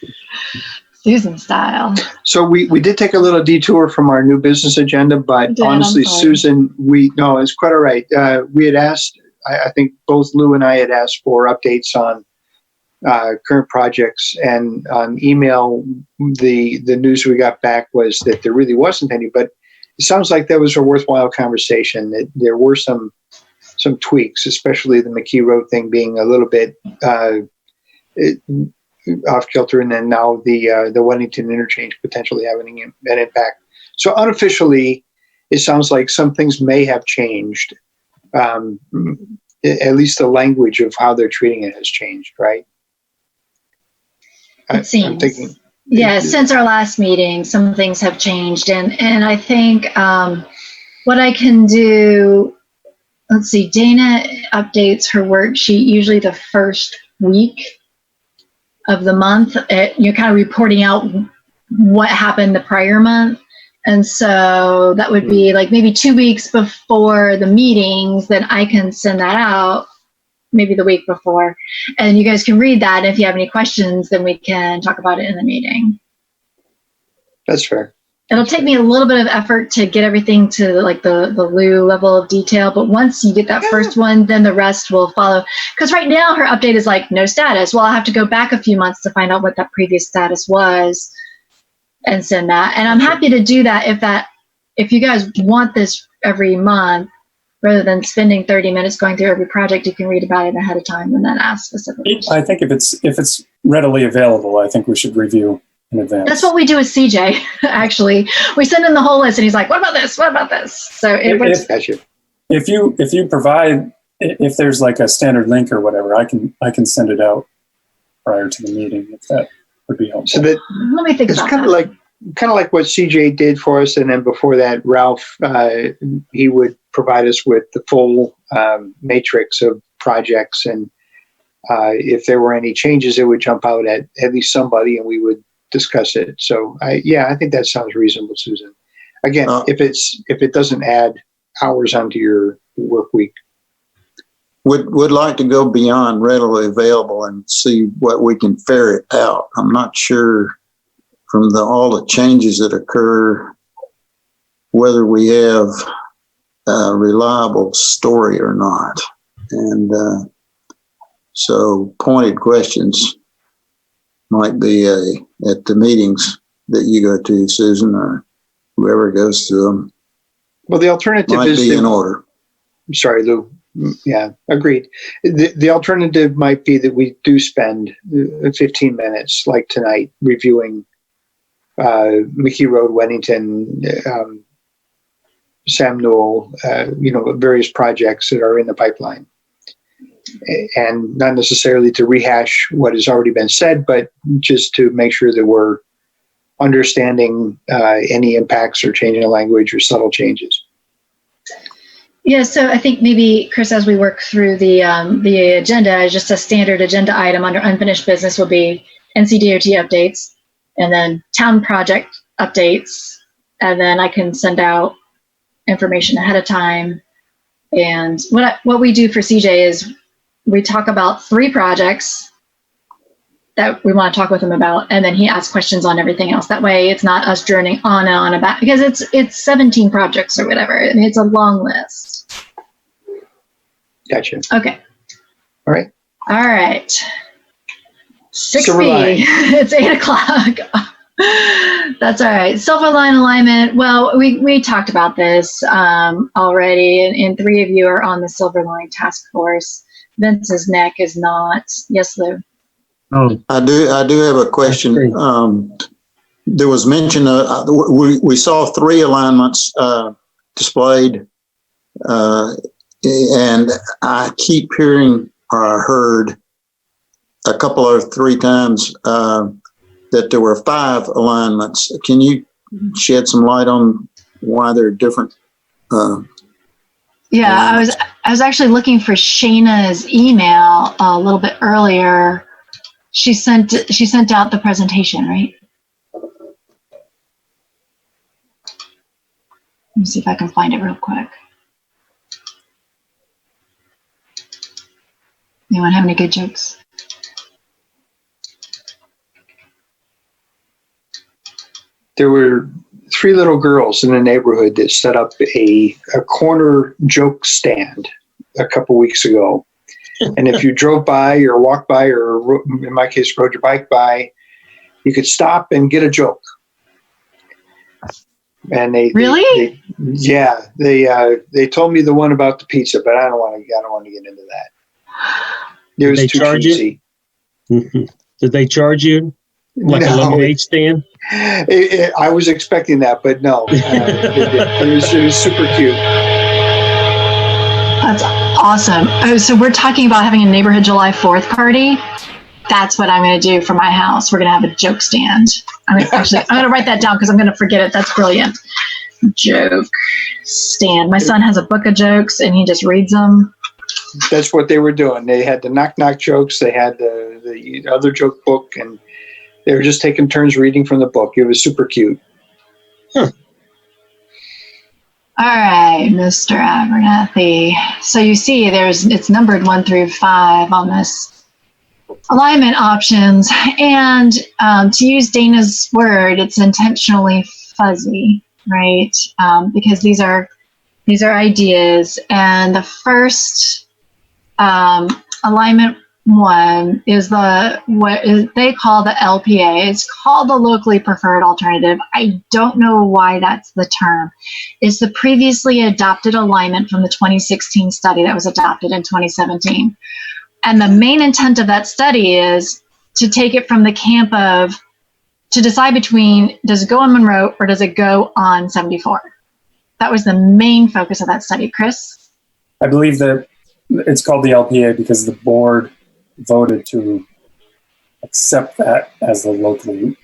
Susan style. So we did take a little detour from our new business agenda, but honestly, Susan, it's quite all right. We had asked, I think both Lou and I had asked for updates on current projects, and on email, the news we got back was that there really wasn't any, but it sounds like that was a worthwhile conversation. That there were some tweaks, especially the McKee Road thing being a little bit off kilter, and then now the Weddington interchange potentially having an impact. So unofficially, it sounds like some things may have changed. At least the language of how they're treating it has changed, right? It seems. I'm thinking, yeah, since our last meeting, some things have changed, and I think what I can do. Let's see. Dana updates her worksheet usually the first week of the month. You're kind of reporting out what happened the prior month. And so that would be like maybe 2 weeks before the meetings, then I can send that out maybe the week before. And you guys can read that. If you have any questions, then we can talk about it in the meeting. that's fair. It'll take me a little bit of effort to get everything to like the Lou level of detail, but once you get that first one, then the rest will follow. Because right now her update is like no status. Well, I'll have to go back a few months to find out what that previous status was and send that. And I'm happy to do that if you guys want this every month, rather than spending 30 minutes going through every project, you can read about it ahead of time and then ask specifically. I think if it's readily available, I think we should review in advance. That's what we do with CJ, actually. We send him the whole list and he's like, what about this? What about this? So it works. If you provide, if there's like a standard link or whatever, I can send it out prior to the meeting, if that would be helpful. So that Let me think it's about kind of like what CJ did for us, and then before that, Ralph, he would provide us with the full matrix of projects, and if there were any changes, it would jump out at least somebody, and we would discuss it. So I think that sounds reasonable, Susan. Again, if it doesn't add hours onto your work week. would like to go beyond readily available and see what we can ferret out. I'm not sure from all the changes that occur whether we have a reliable story or not. And so pointed questions might be at the meetings that you go to, Susan, or whoever goes to them. Well, the alternative might is be in order. I'm sorry, Lou. Yeah, agreed. The alternative might be that we do spend 15 minutes, like tonight, reviewing McKee Road, Weddington, Sam Newell, various projects that are in the pipeline. And not necessarily to rehash what has already been said, but just to make sure that we're understanding any impacts or changing the language or subtle changes. Yeah, so I think maybe, Chris, as we work through the agenda, just a standard agenda item under unfinished business will be NCDOT updates, and then town project updates, and then I can send out information ahead of time And what we do for CJ is we talk about 3 projects that we want to talk with him about, and then he asks questions on everything else. That way it's not us journeying on and on about, because it's 17 projects or whatever. I mean, it's a long list. Gotcha. Okay. All right. All right. 6B. Silver line. It's 8:00. That's all right. Silver line alignment. Well, we talked about this already, and 3 of you are on the Silver Line Task Force. Vince's neck is not. Yes, Lou. Oh, I do have a question. There was mention, we saw 3 alignments displayed, and I keep hearing, or I heard a couple or 3 times that there were 5 alignments. Can you shed some light on why they're different? Yeah, I was actually looking for Shayna's email a little bit earlier. She sent out the presentation, right? Let me see if I can find it real quick. Anyone have any good jokes? There were 3 little girls in the neighborhood that set up a corner joke stand a couple weeks ago. And if you drove by or walked by, or in my case, rode your bike by, you could stop and get a joke. And they told me the one about the pizza, but I don't want to get into that. It was too cheesy. Did they charge you like a lemonade stand? I was expecting that, but no. It was super cute. That's awesome. Oh, so we're talking about having a neighborhood July 4th party. That's what I'm going to do for my house. We're going to have a joke stand. I'm going to write that down because I'm going to forget it. That's brilliant. Joke stand. My son has a book of jokes and he just reads them. That's what they were doing. They had the knock jokes. They had the other joke book, and they were just taking turns reading from the book. It was super cute. Huh. All right, Mr. Abernathy. So you see it's numbered 1 through 5 on this alignment options. And to use Dana's word, it's intentionally fuzzy, right? Because these are ideas. And the first alignment 1 is they call the LPA. It's called the locally preferred alternative. I don't know why that's the term. It's the previously adopted alignment from the 2016 study that was adopted in 2017. And the main intent of that study is to take it from the camp of, to decide between, does it go on Monroe or does it go on 74? That was the main focus of that study. Chris? I believe that it's called the LPA because the board voted to accept that as the locally.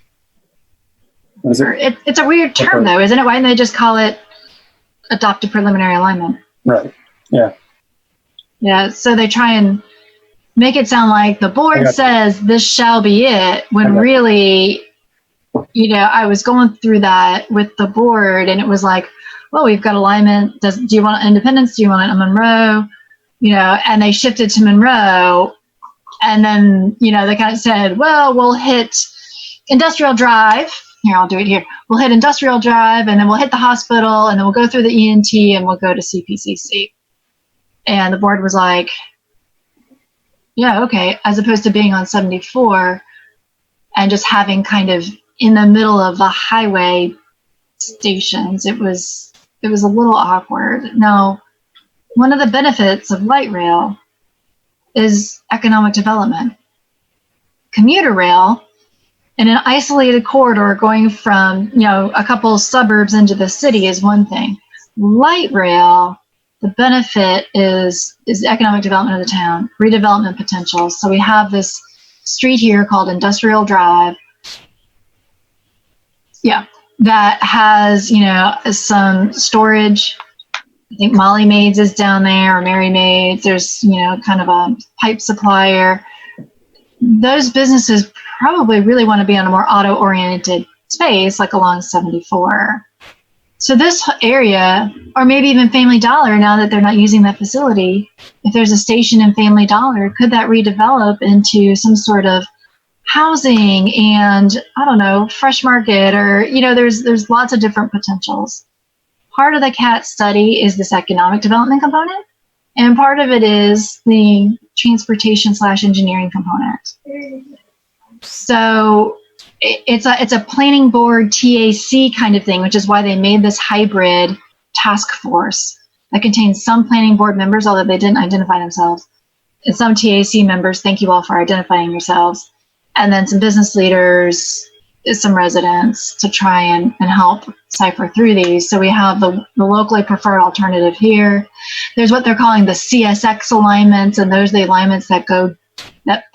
What is it? It's a weird term, though, isn't it? Why didn't they just call it adopted preliminary alignment? Right. Yeah. Yeah. So they try and make it sound like the board says this shall be it, when really, I was going through that with the board, and it was like, well, we've got alignment. Do you want independence? Do you want it on Monroe? And they shifted to Monroe. And then, they kind of said, well, we'll hit Industrial Drive. Here, I'll do it here. We'll hit Industrial Drive, and then we'll hit the hospital, and then we'll go through the ENT, and we'll go to CPCC. And the board was like, yeah, okay, as opposed to being on 74 and just having kind of in the middle of the highway stations. It was a little awkward. Now, one of the benefits of light rail is economic development. Commuter rail in an isolated corridor going from, a couple suburbs into the city is one thing. Light rail, the benefit is economic development of the town, redevelopment potential. So we have this street here called Industrial Drive. Yeah, that has, some storage. I think Molly Maids is down there, or Mary Maids. There's, kind of a pipe supplier. Those businesses probably really want to be on a more auto-oriented space, like along 74. So this area, or maybe even Family Dollar, now that they're not using that facility, if there's a station in Family Dollar, could that redevelop into some sort of housing and, I don't know, fresh market, or, there's lots of different potentials. Part of the CAT study is this economic development component, and part of it is the transportation/engineering component. So it's a planning board TAC kind of thing, which is why they made this hybrid task force that contains some planning board members, although they didn't identify themselves, and some TAC members. Thank you all for identifying yourselves. And then some business leaders, some residents to try and help cipher through these. So we have the locally preferred alternative here. There's what they're calling the CSX alignments, and those are the alignments that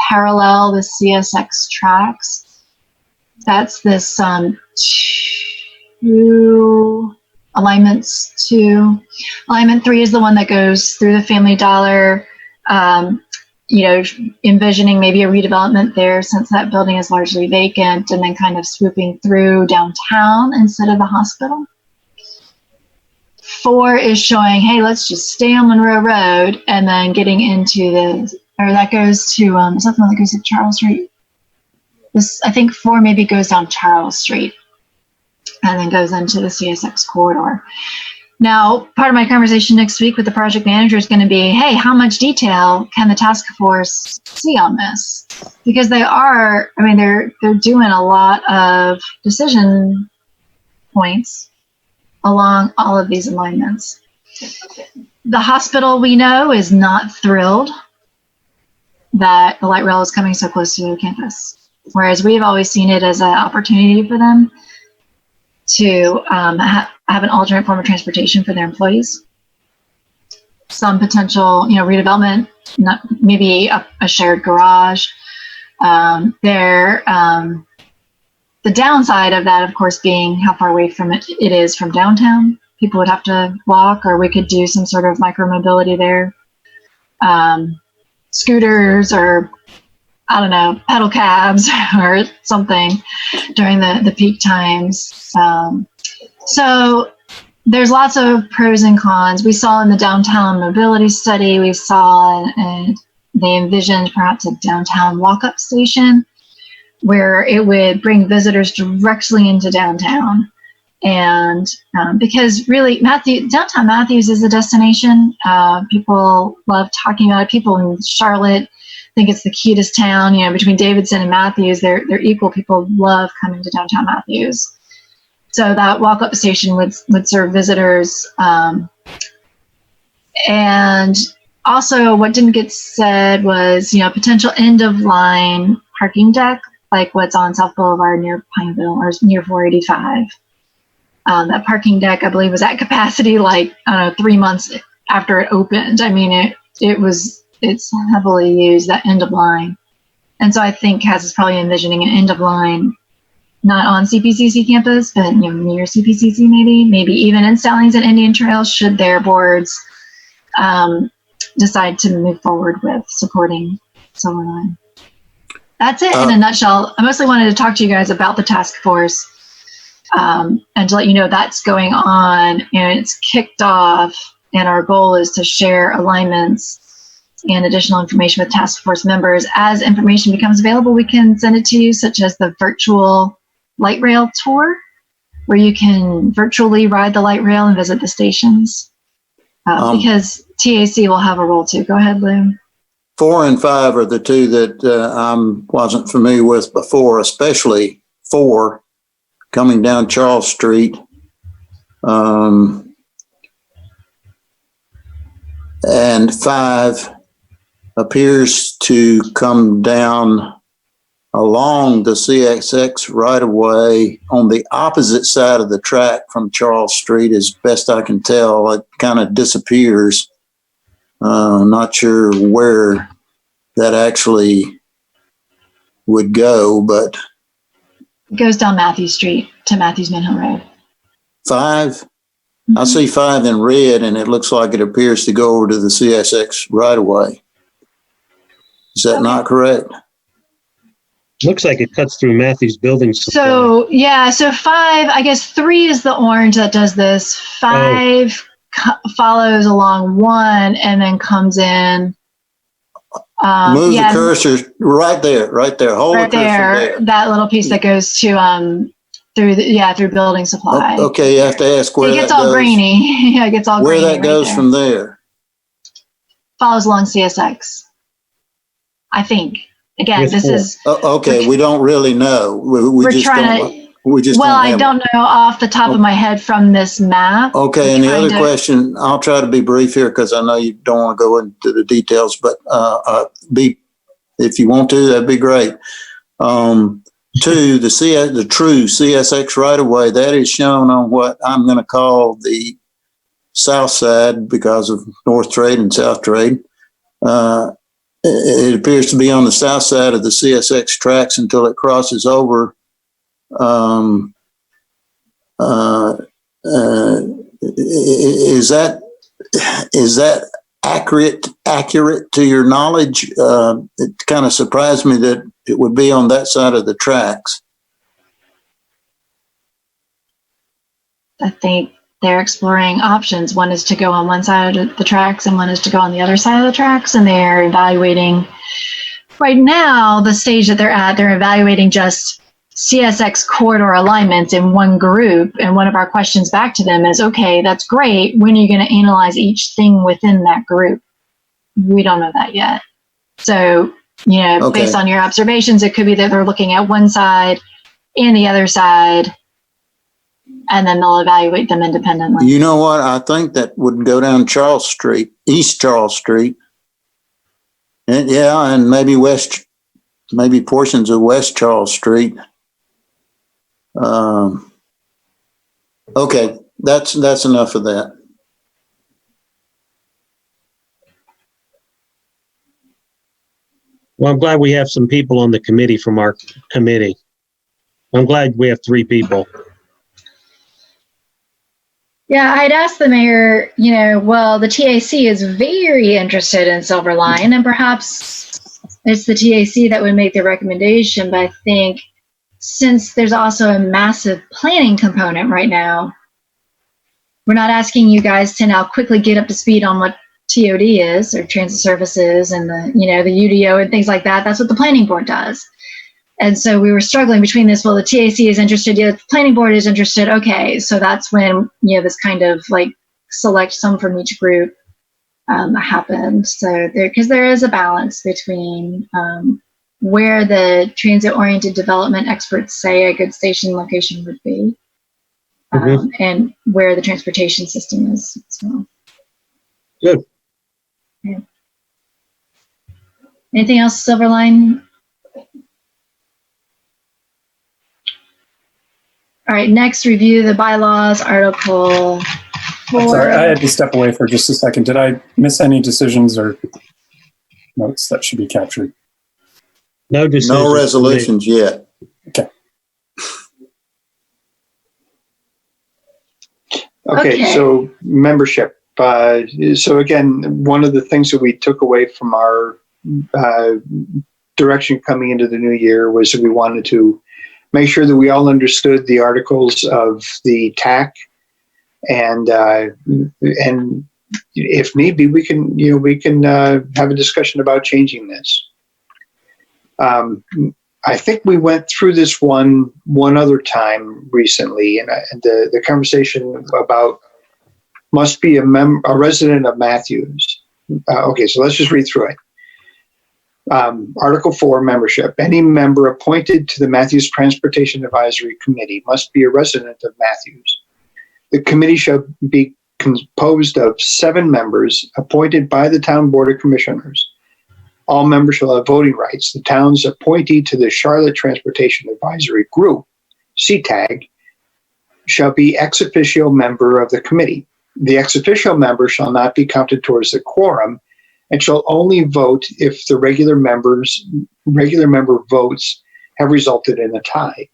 parallel the CSX tracks. That's this 2 alignments. Alignment 3 is the one that goes through the Family Dollar, envisioning maybe a redevelopment there since that building is largely vacant, and then kind of swooping through downtown instead of the hospital. 4 is showing, hey, let's just stay on Monroe Road, and then getting into that goes to, something that goes to Charles Street. I think 4 maybe goes down Charles Street and then goes into the CSX corridor. Now, part of my conversation next week with the project manager is going to be, hey, how much detail can the task force see on this? Because they're doing a lot of decision points along all of these alignments. The hospital, we know, is not thrilled that the light rail is coming so close to the campus, whereas we've always seen it as an opportunity for them to have an alternate form of transportation for their employees. Some potential, redevelopment, maybe a shared garage. The downside of that, of course, being how far away from it is from downtown. People would have to walk, or we could do some sort of micro-mobility there. Scooters, or I don't know, pedal cabs or something during the peak times. So there's lots of pros and cons. We saw in the downtown mobility study, we saw, and they envisioned perhaps a downtown walk-up station where it would bring visitors directly into downtown. And because really, downtown Matthews is a destination. People love talking about it. People in Charlotte think it's the cutest town. Between Davidson and Matthews, they're equal. People love coming to downtown Matthews. So that walk-up station would serve visitors. And also, what didn't get said was, potential end-of-line parking deck, like what's on South Boulevard near Pineville or near 485. That parking deck, I believe, was at capacity 3 months after it opened. I mean, it's heavily used, that end of line. And so I think CAS is probably envisioning an end of line, not on CPCC campus, but near CPCC maybe even in Stallings and Indian Trails, should their boards decide to move forward with supporting Silver Line. That's it in a nutshell. I mostly wanted to talk to you guys about the task force. And to let you know that's going on, and it's kicked off, and our goal is to share alignments and additional information with task force members. As information becomes available, we can send it to you, such as the virtual light rail tour, where you can virtually ride the light rail and visit the stations, because TAC will have a role too. Go ahead, Lou. 4 and 5 are the two that I wasn't familiar with before, especially 4 coming down Charles Street. And 5 appears to come down along the CSX right of way on the opposite side of the track from Charles Street, as best I can tell. It kind of disappears. Not sure where that actually would go, but it goes down Matthews Street to Matthews Mill Hill Road. 5? Mm-hmm. I see 5 in red, and it looks like it appears to go over to the CSX right away. Is that not correct? Looks like it cuts through Matthews Building Supply. So yeah, so 5, I guess 3 is the orange that does this. 5 follows along 1 and then comes in. Move the cursor right there. Hold right the cursor there. That little piece that goes to through building supply. Okay, you have to ask where it gets that all goes. grainy. Yeah, it gets all where grainy. That goes from there. Follows along CSX. I think. Again, With this 4. is Okay, we don't really know. We we're just trying don't. to. We just Well, don't I don't know off the top of my head from this map. Okay, and the other question, I'll try to be brief here because I know you don't want to go into the details, but if you want to, that'd be great. 2, the true CSX right of way, that is shown on what I'm going to call the south side because of North Trade and South Trade. It appears to be on the south side of the CSX tracks until it crosses over. Is that accurate to your knowledge? It kind of surprised me that it would be on that side of the tracks. I think they're exploring options. One is to go on one side of the tracks and one is to go on the other side of the tracks. And they're evaluating right now, the stage that they're evaluating just CSX corridor alignments in one group. And one of our questions back to them is, okay, that's great. When are you going to analyze each thing within that group? We don't know that yet. So, based on your observations, it could be that they're looking at one side and the other side, and then they'll evaluate them independently. You know what? I think that would go down Charles Street, East Charles Street. And and maybe portions of West Charles Street. Okay, that's enough of that. Well, I'm glad we have some people on the committee from our committee. I'm glad we have 3 people. Yeah, I'd asked the mayor, the TAC is very interested in Silver Line, and perhaps it's the TAC that would make the recommendation. But I think since there's also a massive planning component right now, we're not asking you guys to now quickly get up to speed on what TOD is, or transit services, and the UDO and things like that. That's what the planning board does. And so we were struggling between this. Well, the TAC is interested. Yeah, the planning board is interested. Okay, so that's when this kind of like select some from each group happened. So because there is a balance between where the transit-oriented development experts say a good station location would be, and where the transportation system is as well. Good. Yeah. Anything else, Silver Line? All right, next, review the bylaws, Article 4. I'm sorry, I had to step away for just a second. Did I miss any decisions or notes that should be captured? No decisions. No resolutions yet. Okay, so membership. So again, one of the things that we took away from our direction coming into the new year was that we wanted to make sure that we all understood the articles of the TAC, and if need be, we can have a discussion about changing this. I think we went through this one other time recently, and the conversation about must be a resident of Matthews. Okay, so let's just read through it. Article 4, membership. Any member appointed to the Matthews Transportation Advisory Committee must be a resident of Matthews. The committee shall be composed of 7 members appointed by the Town Board of Commissioners. All members shall have voting rights. The town's appointee to the Charlotte Transportation Advisory Group, CTAG, shall be ex officio member of the committee. The ex officio member shall not be counted towards the quorum and shall only vote if the regular member votes have resulted in a tie.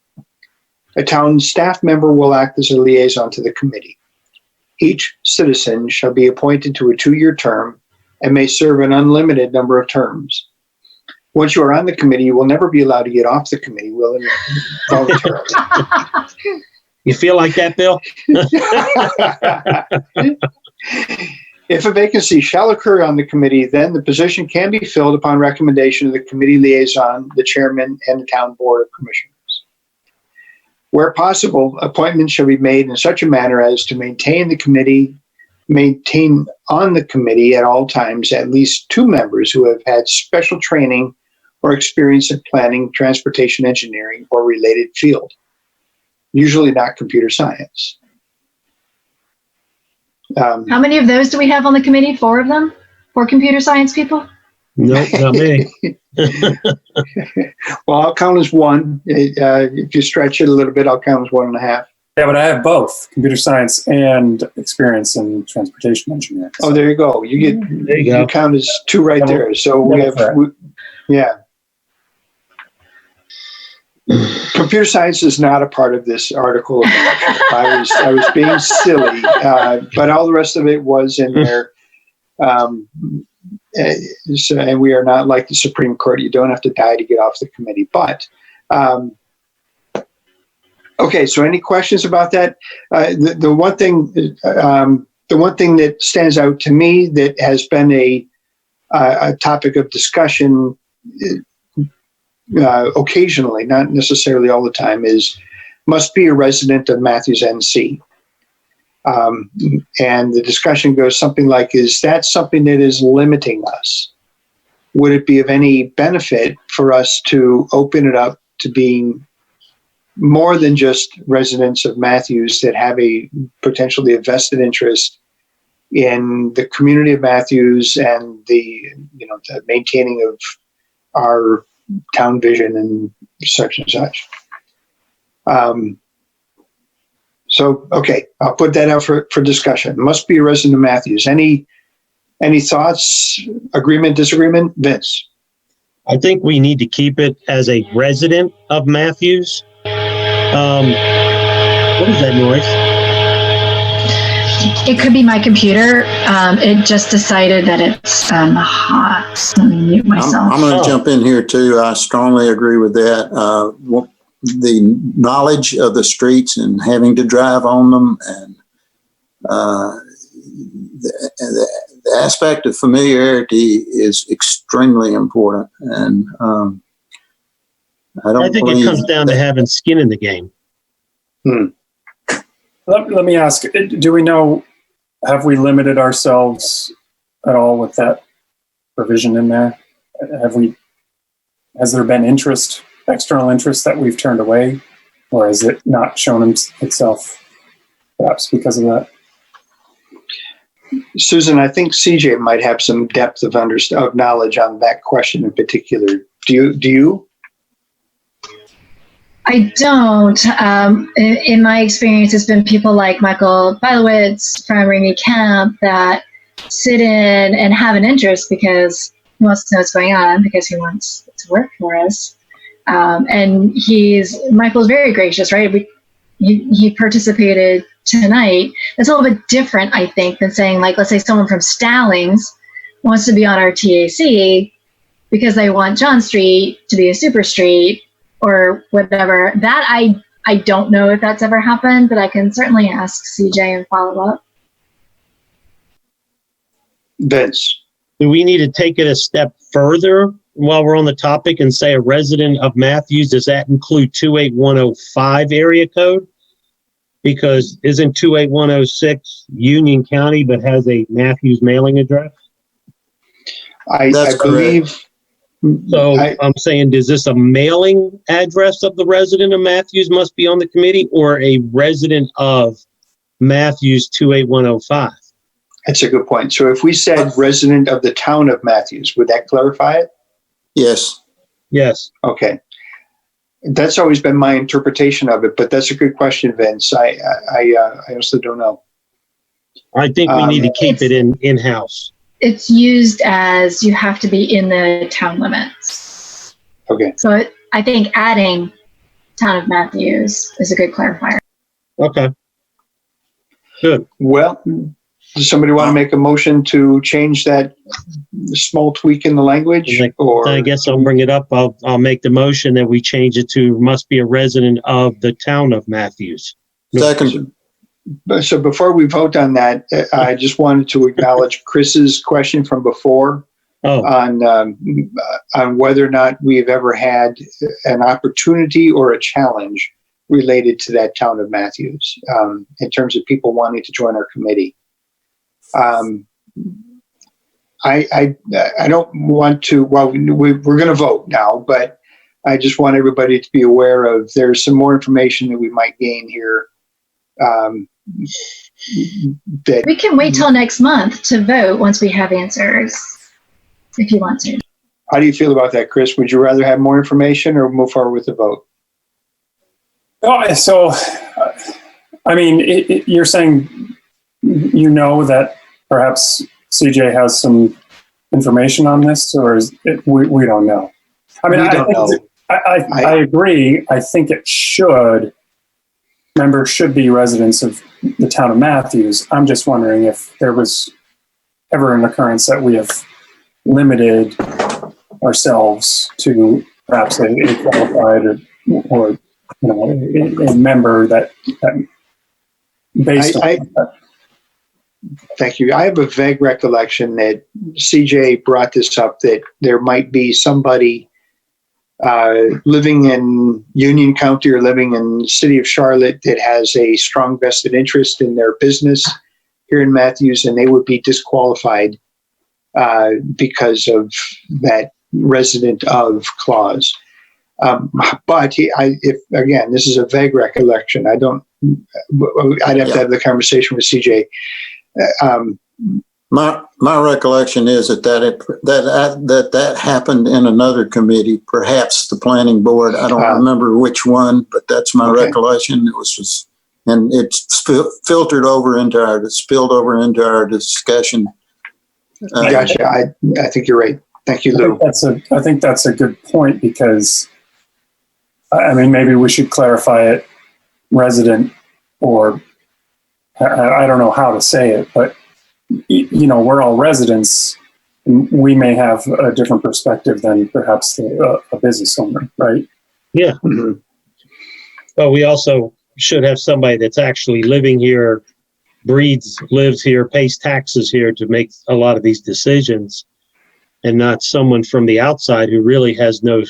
A town staff member will act as a liaison to the committee. Each citizen shall be appointed to a 2-year term and may serve an unlimited number of terms. Once you are on the committee, you will never be allowed to get off the committee voluntarily. You feel like that, Bill? If a vacancy shall occur on the committee, then the position can be filled upon recommendation of the committee liaison, the chairman, and the town board of commissioners. Where possible, appointments shall be made in such a manner as to maintain on the committee at all times at least 2 members who have had special training or experience in planning, transportation engineering, or related field, usually not computer science. How many of those do we have on the committee? 4 of them? 4 computer science people? Nope, not me. Well, I'll count as 1. If you stretch it a little bit, I'll count as 1.5. Yeah, but I have both computer science and experience in transportation engineering. Oh, there you go. You There you go. count as 2 right Double- there. So we have, yeah. Computer science is not a part of this article. I was being silly, but all the rest of it was in there. And we are not like the Supreme Court. You don't have to die to get off the committee. But okay, so any questions about that? The one thing that stands out to me that has been a topic of discussion occasionally, not necessarily all the time, is must be a resident of Matthews NC. And the discussion goes something like, is that something that is limiting us? Would it be of any benefit for us to open it up to being more than just residents of Matthews that have a potentially a vested interest in the community of Matthews and the maintaining of our town vision and such and such? So, okay, I'll put that out for discussion. Must be a resident of Matthews. Any thoughts, agreement, disagreement? Vince? I think we need to keep it as a resident of Matthews. What is that noise? It could be my computer. It just decided that it's hot. Let me mute myself. I'm going to jump in here too. I strongly agree with that. The knowledge of the streets and having to drive on them, and the aspect of familiarity is extremely important. And I think it comes down to having skin in the game. Let me ask, do we know, have we limited ourselves at all with that provision in there? Has there been external interest that we've turned away, or has it not shown itself perhaps because of that? Susan, I think CJ might have some depth of knowledge on that question in particular. Do you? I don't. In my experience, it's been people like Michael Bilowitz from Ramey Camp that sit in and have an interest because he wants to know what's going on, because he wants to work for us. And Michael's very gracious, right? He participated tonight. It's a little bit different, I think, than saying, like, let's say someone from Stallings wants to be on our TAC because they want John Street to be a super street or whatever. That I don't know if that's ever happened, but I can certainly ask CJ and follow up. Vince? Do we need to take it a step further while we're on the topic and say a resident of Matthews? Does that include 28105 area code? Because isn't 28106 Union County but has a Matthews mailing address? I believe. So I'm saying, is this a mailing address of the resident of Matthews must be on the committee, or a resident of Matthews 28105? That's a good point. So if we said resident of the town of Matthews, would that clarify it? Yes. Yes. Okay. That's always been my interpretation of it, but that's a good question, Vince. I also don't know. I think we need to keep it in-house. It's used as you have to be in the town limits. Okay. So I think adding town of Matthews is a good clarifier. Okay. Good. Well, Does somebody want to make a motion to change that small tweak in the language? Or I guess I'll bring it up. I'll make the motion that we change it to must be a resident of the town of Matthews. Second. So before we vote on that, I just wanted to acknowledge Chris's question from before Oh, on whether or not we've ever had an opportunity or a challenge related to that town of Matthews in terms of people wanting to join our committee. I don't want to. Well, we're going to vote now, but I just want everybody to be aware of there's some more information that we might gain here. That We can wait till next month to vote once we have answers, if you want to. How do you feel about that, Chris? Would you rather have more information or move forward with the vote? Oh, so, I mean, you're saying, you know, that perhaps CJ has some information on this, or is it, we don't know? I mean, We don't know. I agree. I think it should. Members should be residents of the town of Matthews. I'm just wondering if there was ever an occurrence that we have limited ourselves to perhaps a qualified or you know, a member that based on that. Thank you. I have a vague recollection that CJ brought this up, that there might be somebody living in Union County or living in the city of Charlotte that has a strong vested interest in their business here in Matthews, and they would be disqualified because of that resident of clause. But if again, this is a vague recollection. I'd have to have the conversation with CJ. My recollection is that happened in another committee, perhaps the planning board. I don't remember which one, but that's my recollection. It was and it spilled over into our discussion. Gotcha. I think you're right. Thank you, Lou. I think that's a good point, because I mean, maybe we should clarify it resident, or I don't know how to say it, but you know, we're all residents, and we may have a different perspective than perhaps a business owner, right? yeah. Mhm. But we also should have somebody that's actually living here, lives here, pays taxes here to make a lot of these decisions, and not someone from the outside who really has no,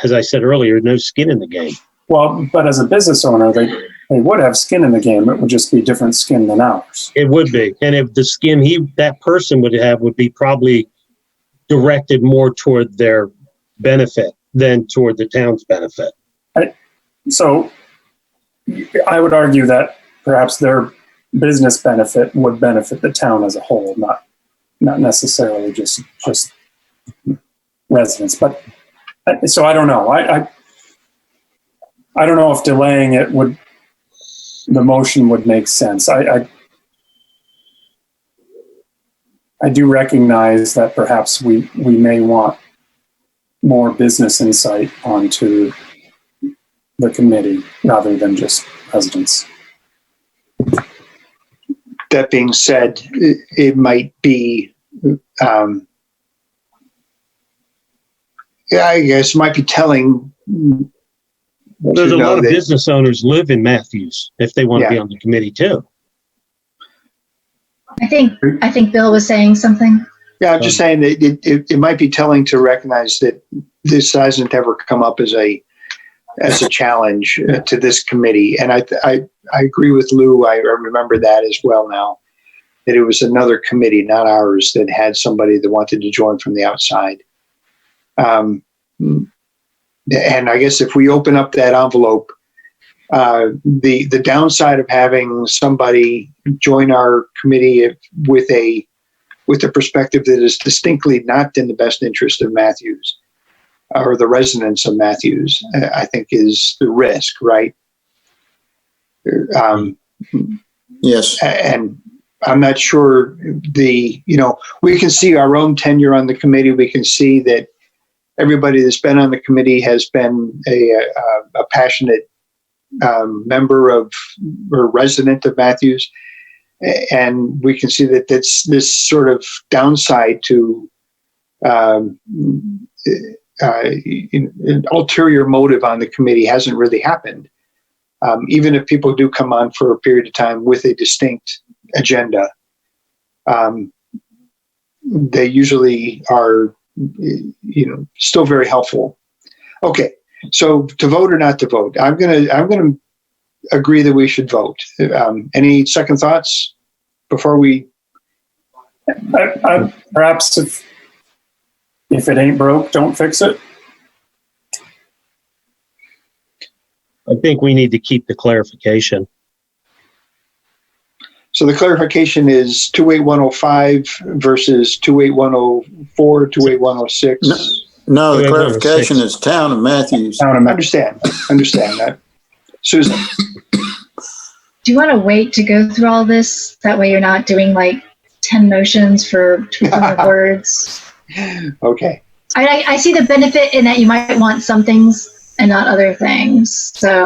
as I said earlier, no skin in the game. Well, but as a business owner, they would have skin in the game. It would just be different skin than ours. It would be. And if the skin that person would have would be probably directed more toward their benefit than toward the town's benefit. So I would argue that perhaps their business benefit would benefit the town as a whole, not necessarily just residents. But so I don't know. I don't know if delaying it the motion would make sense. I do recognize that perhaps we may want more business insight onto the committee rather than just residents. That being said, it might be, I guess it might be telling. There's to a know lot of that- business owners live in Matthews if they want to be on the committee too. I think Bill was saying something. Yeah, I'm just saying that it might be telling to recognize that this hasn't ever come up as a challenge to this committee. And I agree with Lou. I remember that as well now, that it was another committee, not ours, that had somebody that wanted to join from the outside. And I guess if we open up that envelope, the downside of having somebody join our committee with a perspective that is distinctly not in the best interest of Matthews or the residents of Matthews, I think is the risk, right? Yes. And I'm not sure we can see our own tenure on the committee. We can see that everybody that's been on the committee has been a passionate member of or resident of Matthews. And we can see that this sort of downside to an ulterior motive on the committee hasn't really happened. Even if people do come on for a period of time with a distinct agenda, they usually are, still very helpful. Okay, so to vote or not to vote, I'm gonna agree that we should vote. Any second thoughts before we? I perhaps if it ain't broke, don't fix it. I think we need to keep the clarification. So the clarification is 28105 versus 28104, 28106. No, the clarification is Town of Matthews. Understand that. Susan. Do you want to wait to go through all this? That way you're not doing like 10 motions for tweaking the words. Okay. I see the benefit in that you might want some things and not other things. So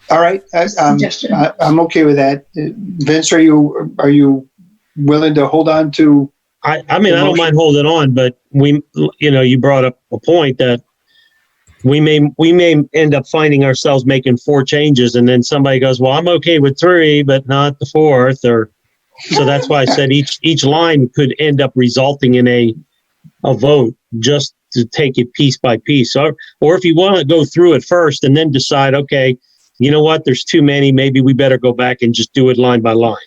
all right. I'm okay with that. Vince, are you willing to hold on to? I don't mind holding on, but you brought up a point that we may end up finding ourselves making 4 changes, and then somebody goes, well, I'm okay with 3, but not the 4th, so that's why I said each line could end up resulting in a vote, just to take it piece by piece. Or if you want to go through it first and then decide, okay, you know what, there's too many, maybe we better go back and just do it line by line.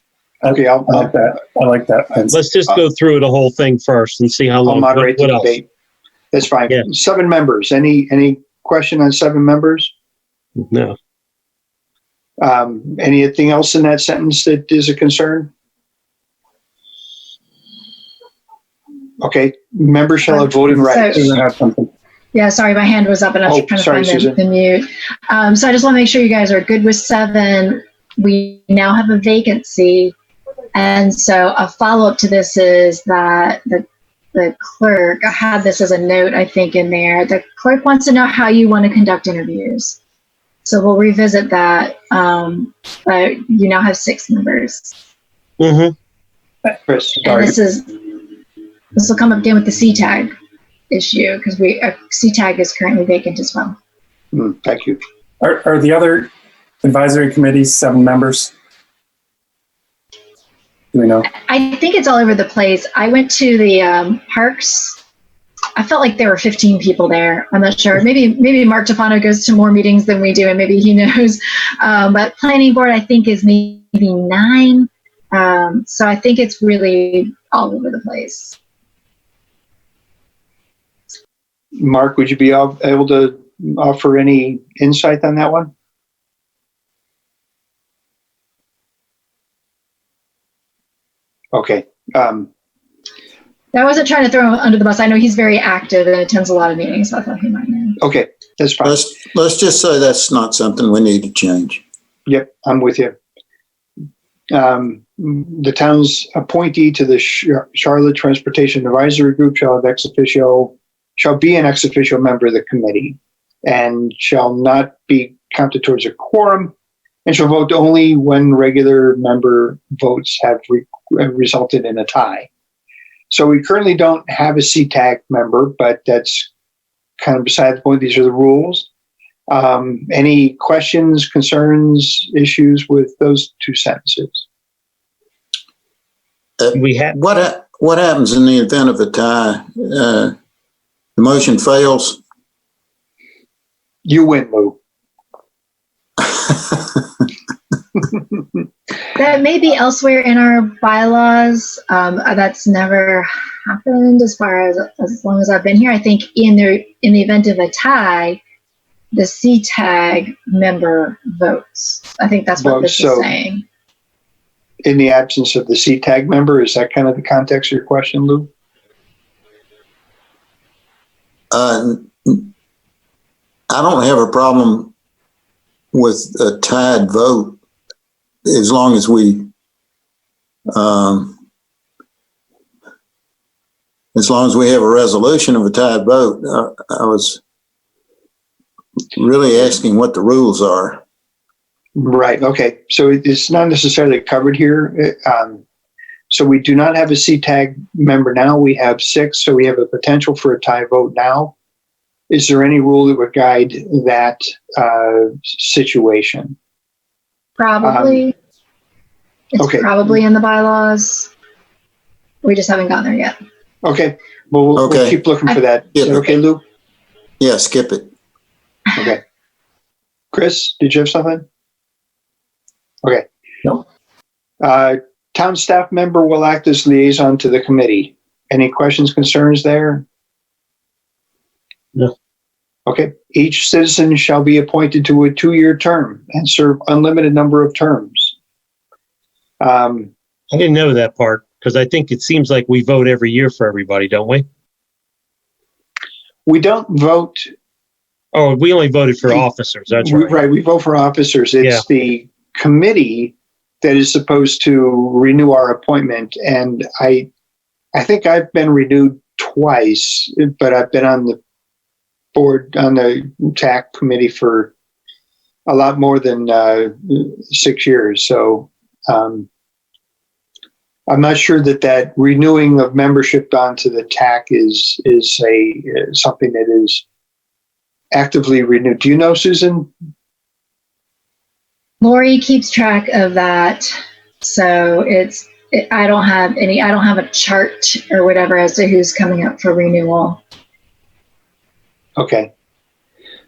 Okay, I like that. Let's just go through the whole thing first and see how long. I'll moderate the else? debate. That's fine. Yeah. 7 members. Any question on 7 members? No. Anything else in that sentence that is a concern? Okay, members shall have voting rights. Yeah, sorry, my hand was up and I was trying to find the mute. So I just want to make sure you guys are good with 7. We now have a vacancy. And so a follow-up to this is that the clerk, I had this as a note, I think, in there. The clerk wants to know how you want to conduct interviews. So we'll revisit that. But you now have 6 members. Mm-hmm. Chris, sorry. And this will come up again with the CTAG issue, because CTAG is currently vacant as well. Thank you. Are the other advisory committees 7 members? Do we know? I think it's all over the place. I went to the parks. I felt like there were 15 people there. I'm not sure. Maybe Mark Tofano goes to more meetings than we do, and maybe he knows. But planning board, I think, is maybe 9. So I think it's really all over the place. Mark, would you be able to offer any insight on that one? Okay. I wasn't trying to throw him under the bus. I know he's very active and attends a lot of meetings, so I thought he might know. Okay, that's fine. Let's just say that's not something we need to change. Yep, I'm with you. The town's appointee to the Charlotte Transportation Advisory Group shall be an ex officio member of the committee and shall not be counted towards a quorum, and shall vote only when regular member votes have resulted in a tie. So we currently don't have a CTAG member, but that's kind of beside the point. These are the rules. Any questions, concerns, issues with those 2 sentences? What happens in the event of a tie? The motion fails. You win, Lou. That may be elsewhere in our bylaws. That's never happened as long as I've been here. I think in the event of a tie, the CTAG member votes. I think that's what this is saying. In the absence of the CTAG member, is that kind of the context of your question, Lou? I don't have a problem with a tied vote as long as we have a resolution of a tied vote. I was really asking what the rules are. Right. Okay. So it's not necessarily covered here. So we do not have a CTAG member now. We have 6. So we have a potential for a tie vote now. Is there any rule that would guide that situation? Probably. It's okay. probably in the bylaws. We just haven't gotten there yet. Okay. Well, we'll Okay. keep looking for that. Yeah. Is that okay, Lou? Yeah, skip it. Okay. Chris, did you have something? Okay. No. Town staff member will act as liaison to the committee. Any questions, concerns there? No. Okay. Each citizen shall be appointed to a 2-year term and serve unlimited number of terms. I didn't know that part because I think it seems like we vote every year for everybody, don't we? We don't vote. Oh, we only voted for officers. That's right. Right. We vote for officers. It's the committee that is supposed to renew our appointment. And I think I've been renewed twice, but I've been on the board, on the TAC committee for a lot more than 6 years. So I'm not sure that renewing of membership onto the TAC is something that is actively renewed. Do you know, Susan? Lori keeps track of that. So I don't have a chart or whatever as to who's coming up for renewal. Okay.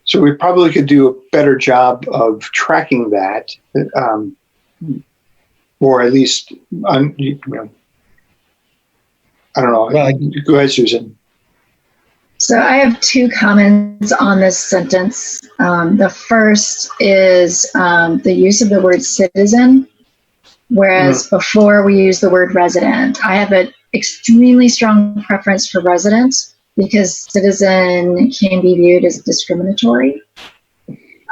So we probably could do a better job of tracking that, or at least, I don't know. Right. Go ahead, Susan. So I have 2 comments on this sentence. The first is the use of the word citizen, whereas before we use the word resident. I have an extremely strong preference for resident because citizen can be viewed as discriminatory.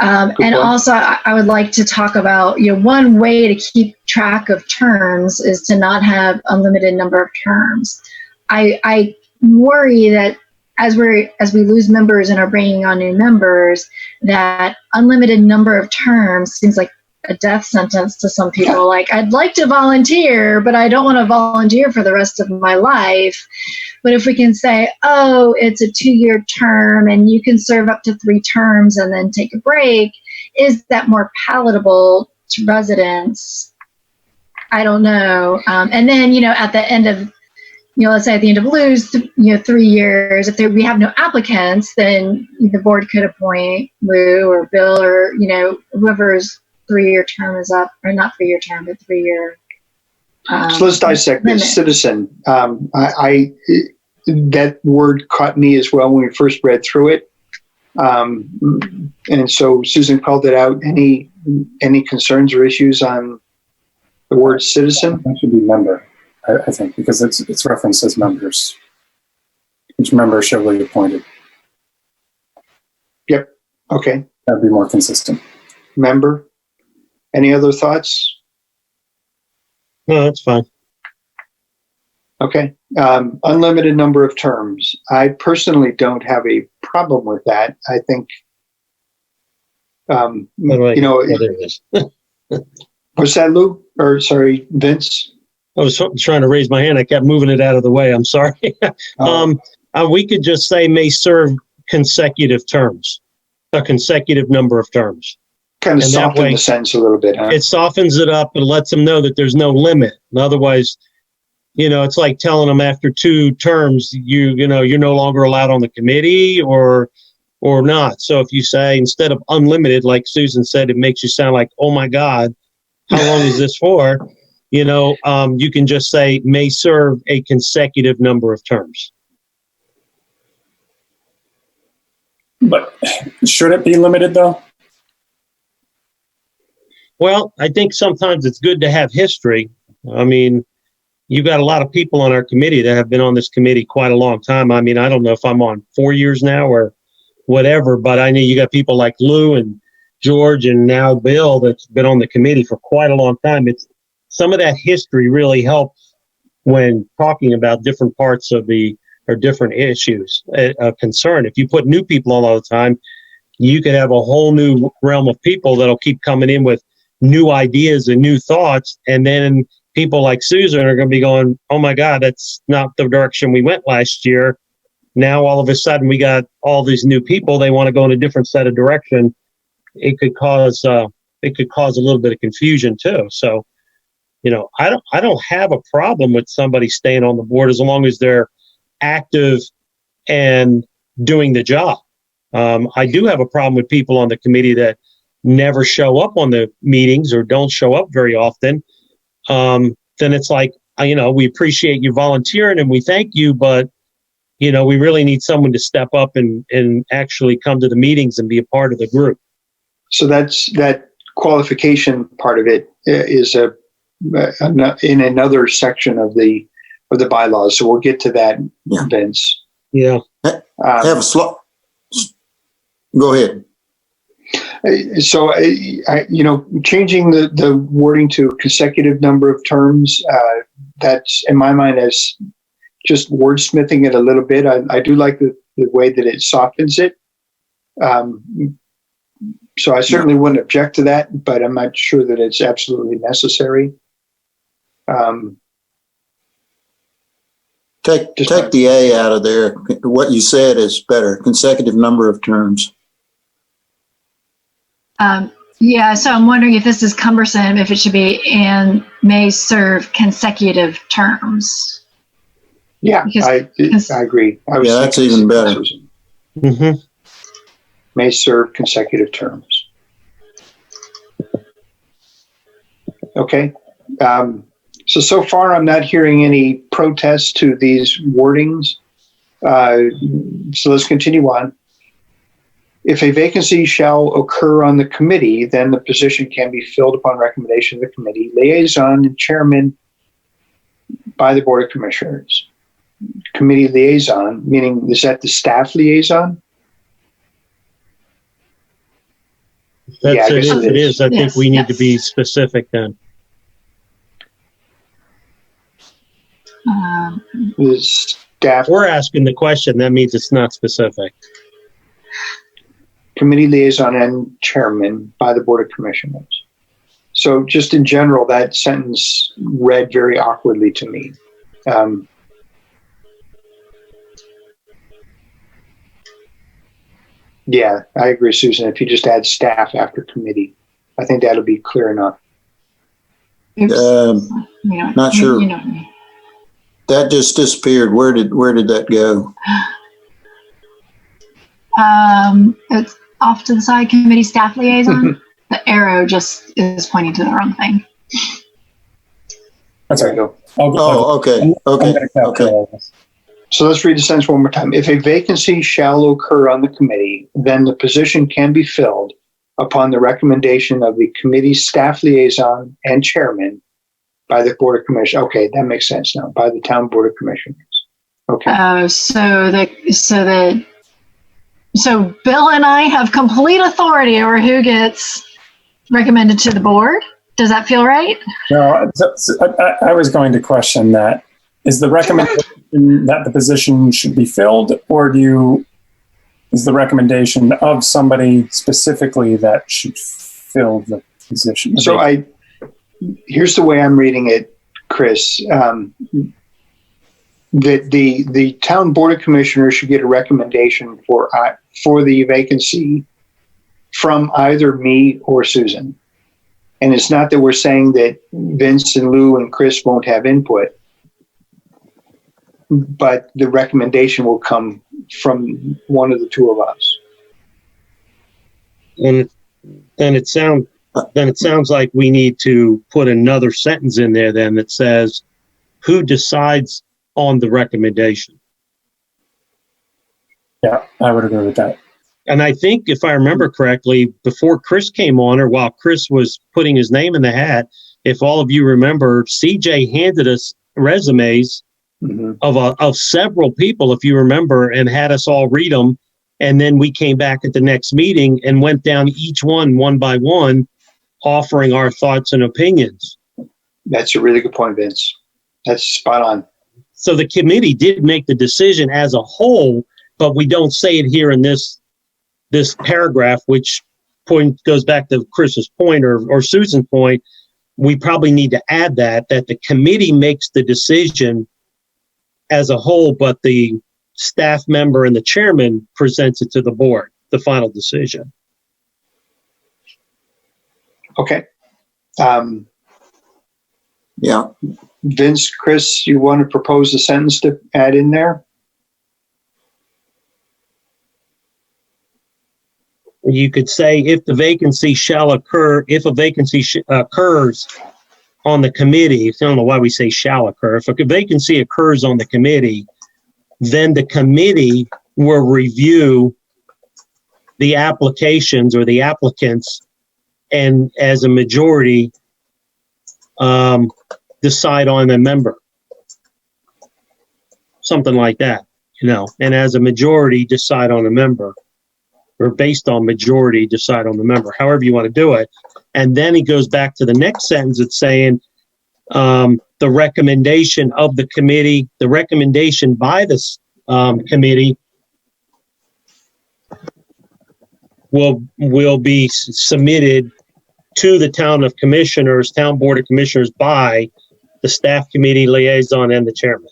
And also I would like to talk about, one way to keep track of terms is to not have unlimited number of terms. I worry that as we lose members and are bringing on new members, that unlimited number of terms seems like a death sentence to some people. Like, I'd like to volunteer, but I don't want to volunteer for the rest of my life. But if we can say, oh, it's a 2-year term and you can serve up to 3 terms and then take a break, is that more palatable to residents? I don't know. And then, at the end of, let's say at the end of Lou's, 3 years, if we have no applicants, then the board could appoint Lou or Bill or, whoever's 3-year term is up, or not 3-year term, but 3-year. So let's dissect this. Citizen. That word caught me as well when we first read through it. And so Susan called it out. Any concerns or issues on the word citizen? That should be member, I think, because it's referenced as members. Each member shall be appointed. Yep. Okay. That'd be more consistent. Member. Any other thoughts? No, that's fine. Okay. Unlimited number of terms. I personally don't have a problem with that. I think, There it is. was that Lou? Or sorry, Vince? I was trying to raise my hand. I kept moving it out of the way. I'm sorry. We could just say may serve consecutive terms, a consecutive number of terms. Kind of And that soften way- the sentence a little bit, huh? It softens it up and lets them know that there's no limit. And otherwise, it's like telling them after 2 terms, you're no longer allowed on the committee or not. So if you say instead of unlimited, like Susan said, it makes you sound like, oh my God, how long is this for? You can just say may serve a consecutive number of terms. But should it be limited, though? Well, I think sometimes it's good to have history. I mean, you've got a lot of people on our committee that have been on this committee quite a long time. I mean, I don't know if I'm on 4 years now or whatever, but I know you got people like Lou and George and now Bill that's been on the committee for quite a long time. It's some of that history really helps when talking about different parts of or different issues of concern. If you put new people on all the time, you could have a whole new realm of people that'll keep coming in with new ideas and new thoughts. And then people like Susan are going to be going, oh my God, that's not the direction we went last year. Now, all of a sudden, we got all these new people. They want to go in a different set of direction. It could cause a little bit of confusion too. So, I don't have a problem with somebody staying on the board as long as they're active and doing the job. I do have a problem with people on the committee that never show up on the meetings or don't show up very often. Then it's like, we appreciate you volunteering and we thank you, but we really need someone to step up and actually come to the meetings and be a part of the group. So that qualification part of it is in another section of the bylaws. So we'll get to that, Vince. Yeah. Have a slot. Go ahead. So, changing the wording to consecutive number of terms, that's in my mind as just wordsmithing it a little bit. I do like the way that it softens it. So I certainly wouldn't object to that, but I'm not sure that it's absolutely necessary. Take the A out of there. What you said is better. Consecutive number of terms. So I'm wondering if this is cumbersome, if it should be and may serve consecutive terms. Yeah, I agree. That's even better. Mm-hmm. May serve consecutive terms. Okay. So far, I'm not hearing any protests to these wordings. So let's continue on. If a vacancy shall occur on the committee, then the position can be filled upon recommendation of the committee, liaison, and chairman by the Board of Commissioners. Committee liaison, meaning is that the staff liaison? It is. I think we need to be specific then. The staff. We're asking the question. That means it's not specific. Committee liaison and chairman by the Board of Commissioners. So just in general, that sentence read very awkwardly to me. Yeah, I agree, Susan. If you just add staff after committee, I think that'll be clear enough. Not sure. That just disappeared. Where did that go? It's off to the side, committee staff liaison. The arrow just is pointing to the wrong thing. That's There you go. Okay. So let's read the sentence one more time. If a vacancy shall occur on the committee, then the position can be filled upon the recommendation of the committee staff liaison and chairman by the Board of Commissioners. Okay, that makes sense now. By the town Board of Commissioners. Okay. So Bill and I have complete authority over who gets recommended to the board. Does that feel right? No, I was going to question that. Is the recommendation that the position should be filled, or is the recommendation of somebody specifically that should fill the position? So here's the way I'm reading it, Chris. That the town Board of Commissioners should get a recommendation for the vacancy from either me or Susan. And it's not that we're saying that Vince and Lou and Chris won't have input, but the recommendation will come from one of the two of us. And then it sounds like we need to put another sentence in there then that says who decides on the recommendation. Yeah, I would agree with that. And I think if I remember correctly, before Chris came on, or while Chris was putting his name in the hat, if all of you remember, CJ handed us resumes of several people, if you remember, and had us all read them. And then we came back at the next meeting and went down each one by one, offering our thoughts and opinions. That's a really good point, Vince. That's spot on. So the committee did make the decision as a whole, but we don't say it here in this paragraph, which point goes back to Chris's point or Susan's point, we probably need to add that the committee makes the decision as a whole, but the staff member and the chairman presents it to the board, the final decision. Okay. Yeah. Vince, Chris, you want to propose a sentence to add in there? You could say if the vacancy shall occur, if a vacancy occurs on the committee, I don't know why we say shall occur. If a vacancy occurs on the committee, then the committee will review the applications or the applicants and as a majority decide on a member. Something like that, and as a majority decide on a member. Or based on majority, decide on the member, however you want to do it. And then he goes back to the next sentence. It's saying the recommendation of the committee, the recommendation by this committee will be submitted to the town board of commissioners by the staff committee liaison and the chairman.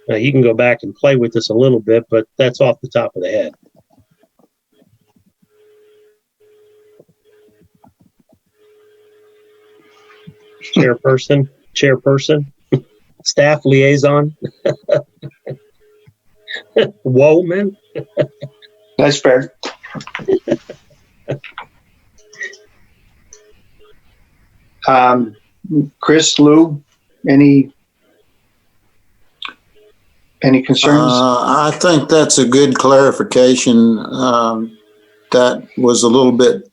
Now, you can go back and play with this a little bit, but that's off the top of the head. Chairperson, staff liaison. Whoa, man. That's fair. Chris, Lou, any concerns? I think that's a good clarification. That was a little bit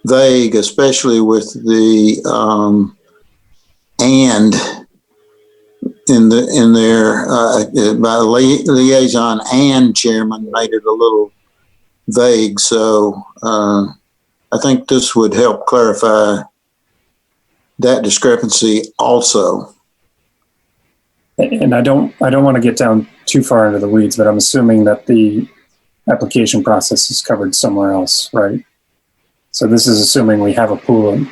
vague, especially with the and in there by liaison and chairman made it a little vague. So I think this would help clarify that discrepancy also. And I don't want to get down too far into the weeds, but I'm assuming that the application process is covered somewhere else, right? So this is assuming we have a pool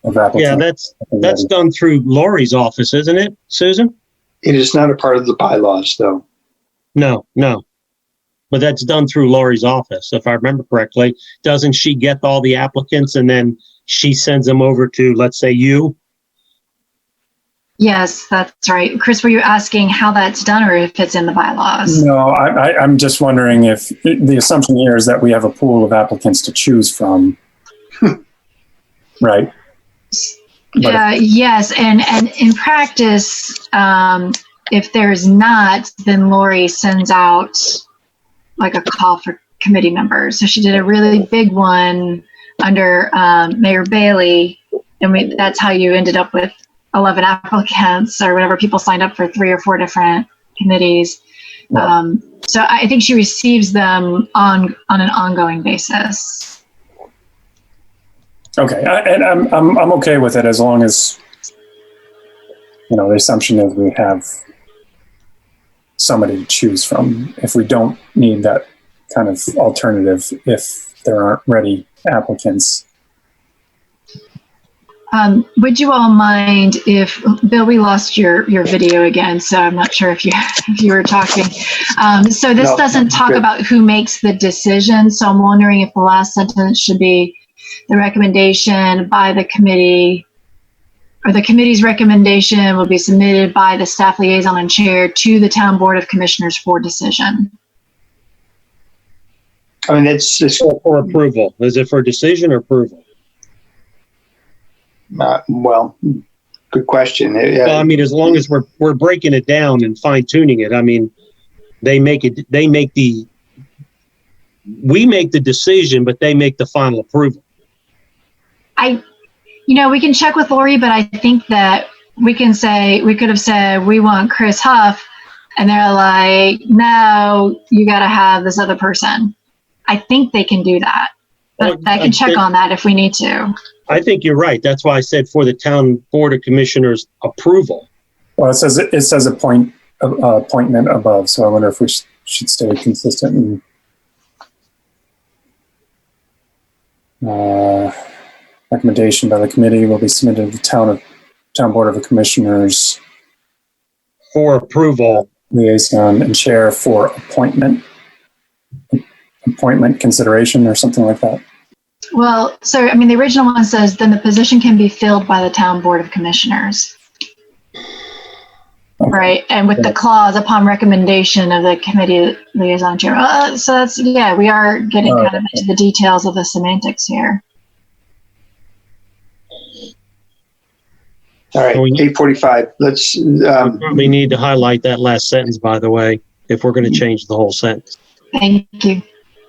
of applicants. Yeah, that's done through Lori's office, isn't it, Susan? It is not a part of the bylaws, though. No. But that's done through Lori's office, if I remember correctly. Doesn't she get all the applicants and then she sends them over to, let's say, you? Yes, that's right. Chris, were you asking how that's done or if it's in the bylaws? No, I'm just wondering if the assumption here is that we have a pool of applicants to choose from. Right. Yes, and in practice, if there's not, then Lori sends out like a call for committee members. So she did a really big one under Mayor Bailey, and that's how you ended up with 11 applicants or whatever. People signed up for 3 or 4 different committees. Wow. So I think she receives them on an ongoing basis. Okay, and I'm okay with it as long as the assumption is we have somebody to choose from. If we don't need that kind of alternative, if there aren't ready applicants. Would you all mind if, Bill, we lost your video again, so I'm not sure if you were talking. So this doesn't talk about who makes the decision. So I'm wondering if the last sentence should be the recommendation by the committee, or the committee's recommendation will be submitted by the staff liaison and chair to the town board of commissioners for decision. I mean, it's For approval. Is it for decision or approval? well, good question. Well, I mean, as long as we're breaking it down and fine tuning it, I mean, we make the decision, but they make the final approval. We can check with Lori, but I think that we could have said, we want Chris Huff, and they're like, no, you got to have this other person. I think they can do that, but I can check on that if we need to. I think you're right. That's why I said for the town board of commissioners approval. Well, it says appointment above. So I wonder if we should stay consistent. And, recommendation by the committee will be submitted to the town board of commissioners For approval. liaison and chair for appointment consideration or something like that. Well, so, I mean, the original one says, then the position can be filled by the town board of commissioners. Okay. Right, and with the clause upon recommendation of the committee liaison chair. So that's, yeah, we are getting kind of into the details of the semantics here. All right, So we- 8:45. Let's, We probably need to highlight that last sentence, by the way, if we're going to change the whole sentence. Thank you.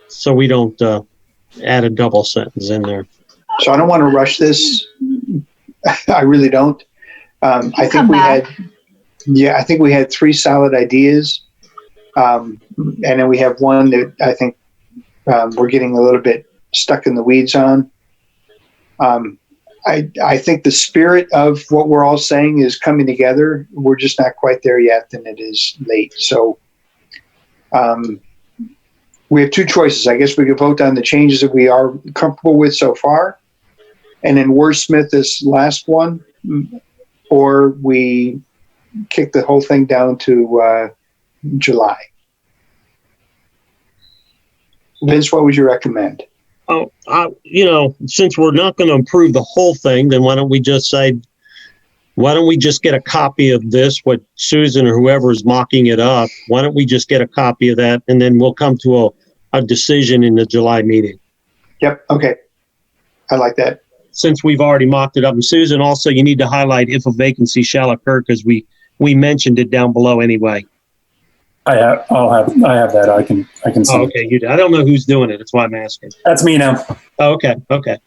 So we don't add a double sentence in there. so I don't want to rush this. I really don't. I think Come back. I think we had 3 solid ideas. And then we have one that I think we're getting a little bit stuck in the weeds on. I think the spirit of what we're all saying is coming together. We're just not quite there yet, and it is late. So we have 2 choices. I guess we could vote on the changes that we are comfortable with so far, and then wordsmith this last one, or we kick the whole thing down to July. Vince, what would you recommend? Oh, since we're not going to approve the whole thing, then why don't we just get a copy of this, what Susan or whoever is mocking it up, why don't we just get a copy of that, and then we'll come to a decision in the July meeting, Yep. Okay. I like that. since we've already mocked it up. And Susan, also, you need to highlight if a vacancy shall occur, because we mentioned it down below anyway. I have that. I can Oh, send it. okay, you do. I don't know who's doing it. That's why I'm asking. That's me now. Oh, okay.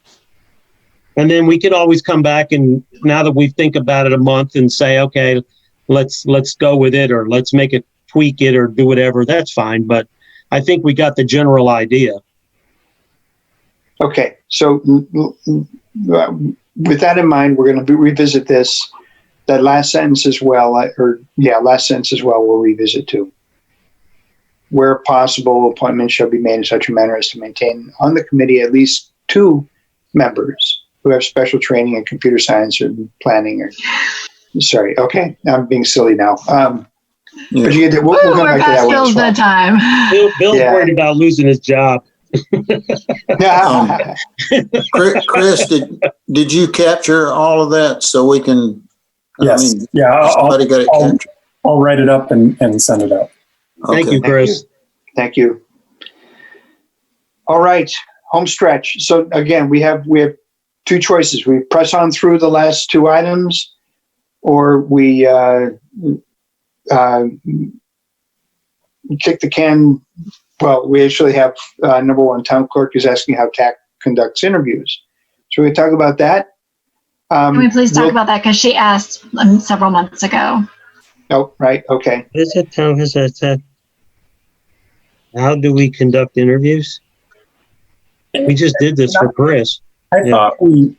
And then we could always come back, and now that we think about it a month, and say, okay, let's go with it, or let's make it, tweak it, or do whatever. That's fine. But I think we got the general idea. Okay. So with that in mind, we're going to revisit this. That last sentence as well, last sentence as well, we'll revisit too. Where possible, appointments shall be made in such a manner as to maintain on the committee at least 2 members who have special training in computer science or planning sorry. Okay. I'm being silly now. But you get we'll come We're back to that past one. Bill's as well. bedtime. Bill's Yeah. worried about losing his job. Chris, did you capture all of that so we can? Yes. Somebody got it I'll- captured. I'll write it up and send it out. Thank Okay. you, Chris. Thank you. All right, home stretch. So again, we have 2 choices. We press on through the last 2 items, or we kick the can. Well, we actually have number 1, town clerk is asking how TAC conducts interviews. So we talk about that. Can we please talk about that? Because she asked several months ago. Oh, right. Okay. Is it how do we conduct interviews? We just did this for Chris. I thought we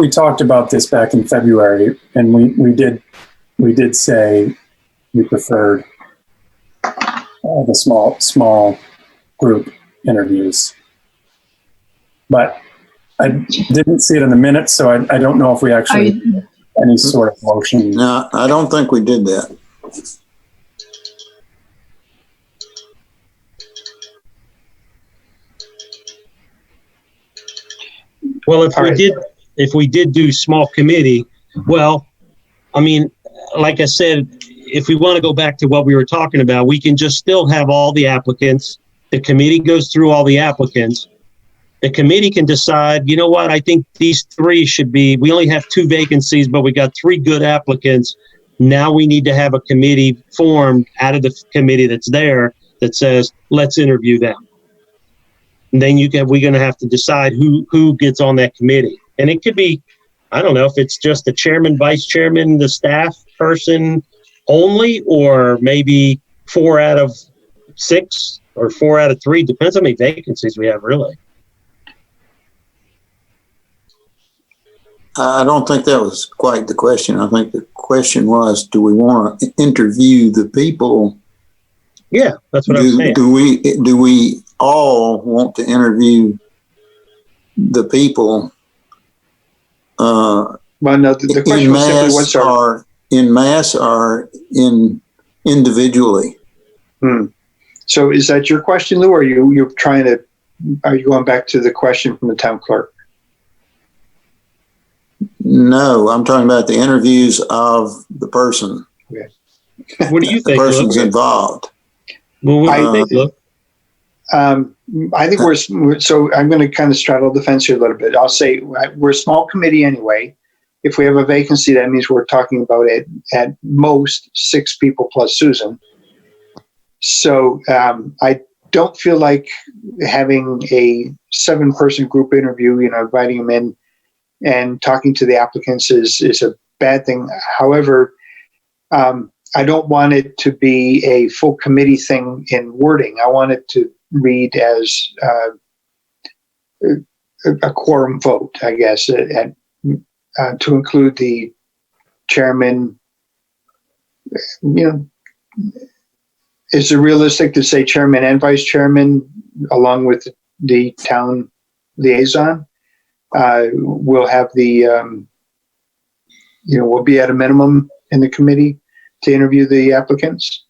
talked about this back in February, and we did say we preferred the small group interviews, but I didn't see it in the minutes, so I don't know if we actually any sort of motion. No, I don't think we did that. Well, if All we right. did do small committee, well, I mean, like I said, if we want to go back to what we were talking about, we can just still have all the applicants. The committee goes through all the applicants. The committee can decide, you know what, I think these 3 should be, we only have 2 vacancies, but we got 3 good applicants. Now we need to have a committee formed out of the committee that's there that says, let's interview them. And then we're going to have to decide who gets on that committee. And it could be, I don't know if it's just the chairman, vice chairman, the staff person only, or maybe 4 out of 6 or 4 out of 3. Depends how many vacancies we have, really. I don't think that was quite the question. I think the question was, do we want to interview the people Yeah, that's what I'm saying. Do we all want to interview the people Well, no, the in question was simply what's mass or individually? So is that your question, Lou, or are you going back to the question from the town clerk? No, I'm talking about the interviews of the person. What do you The think, person's Luke? involved. Well, what do you think, Luke? I think so I'm going to kind of straddle the fence here a little bit. I'll say we're a small committee anyway. If we have a vacancy, that means we're talking about at most 6 people plus Susan. So I don't feel like having a 7-person group interview, inviting them in and talking to the applicants is a bad thing. However, I don't want it to be a full committee thing in wording. I want it to read as a quorum vote, I guess, and to include the chairman. Is it realistic to say chairman and vice chairman along with the town liaison? We'll have we'll be at a minimum in the committee to interview the applicants.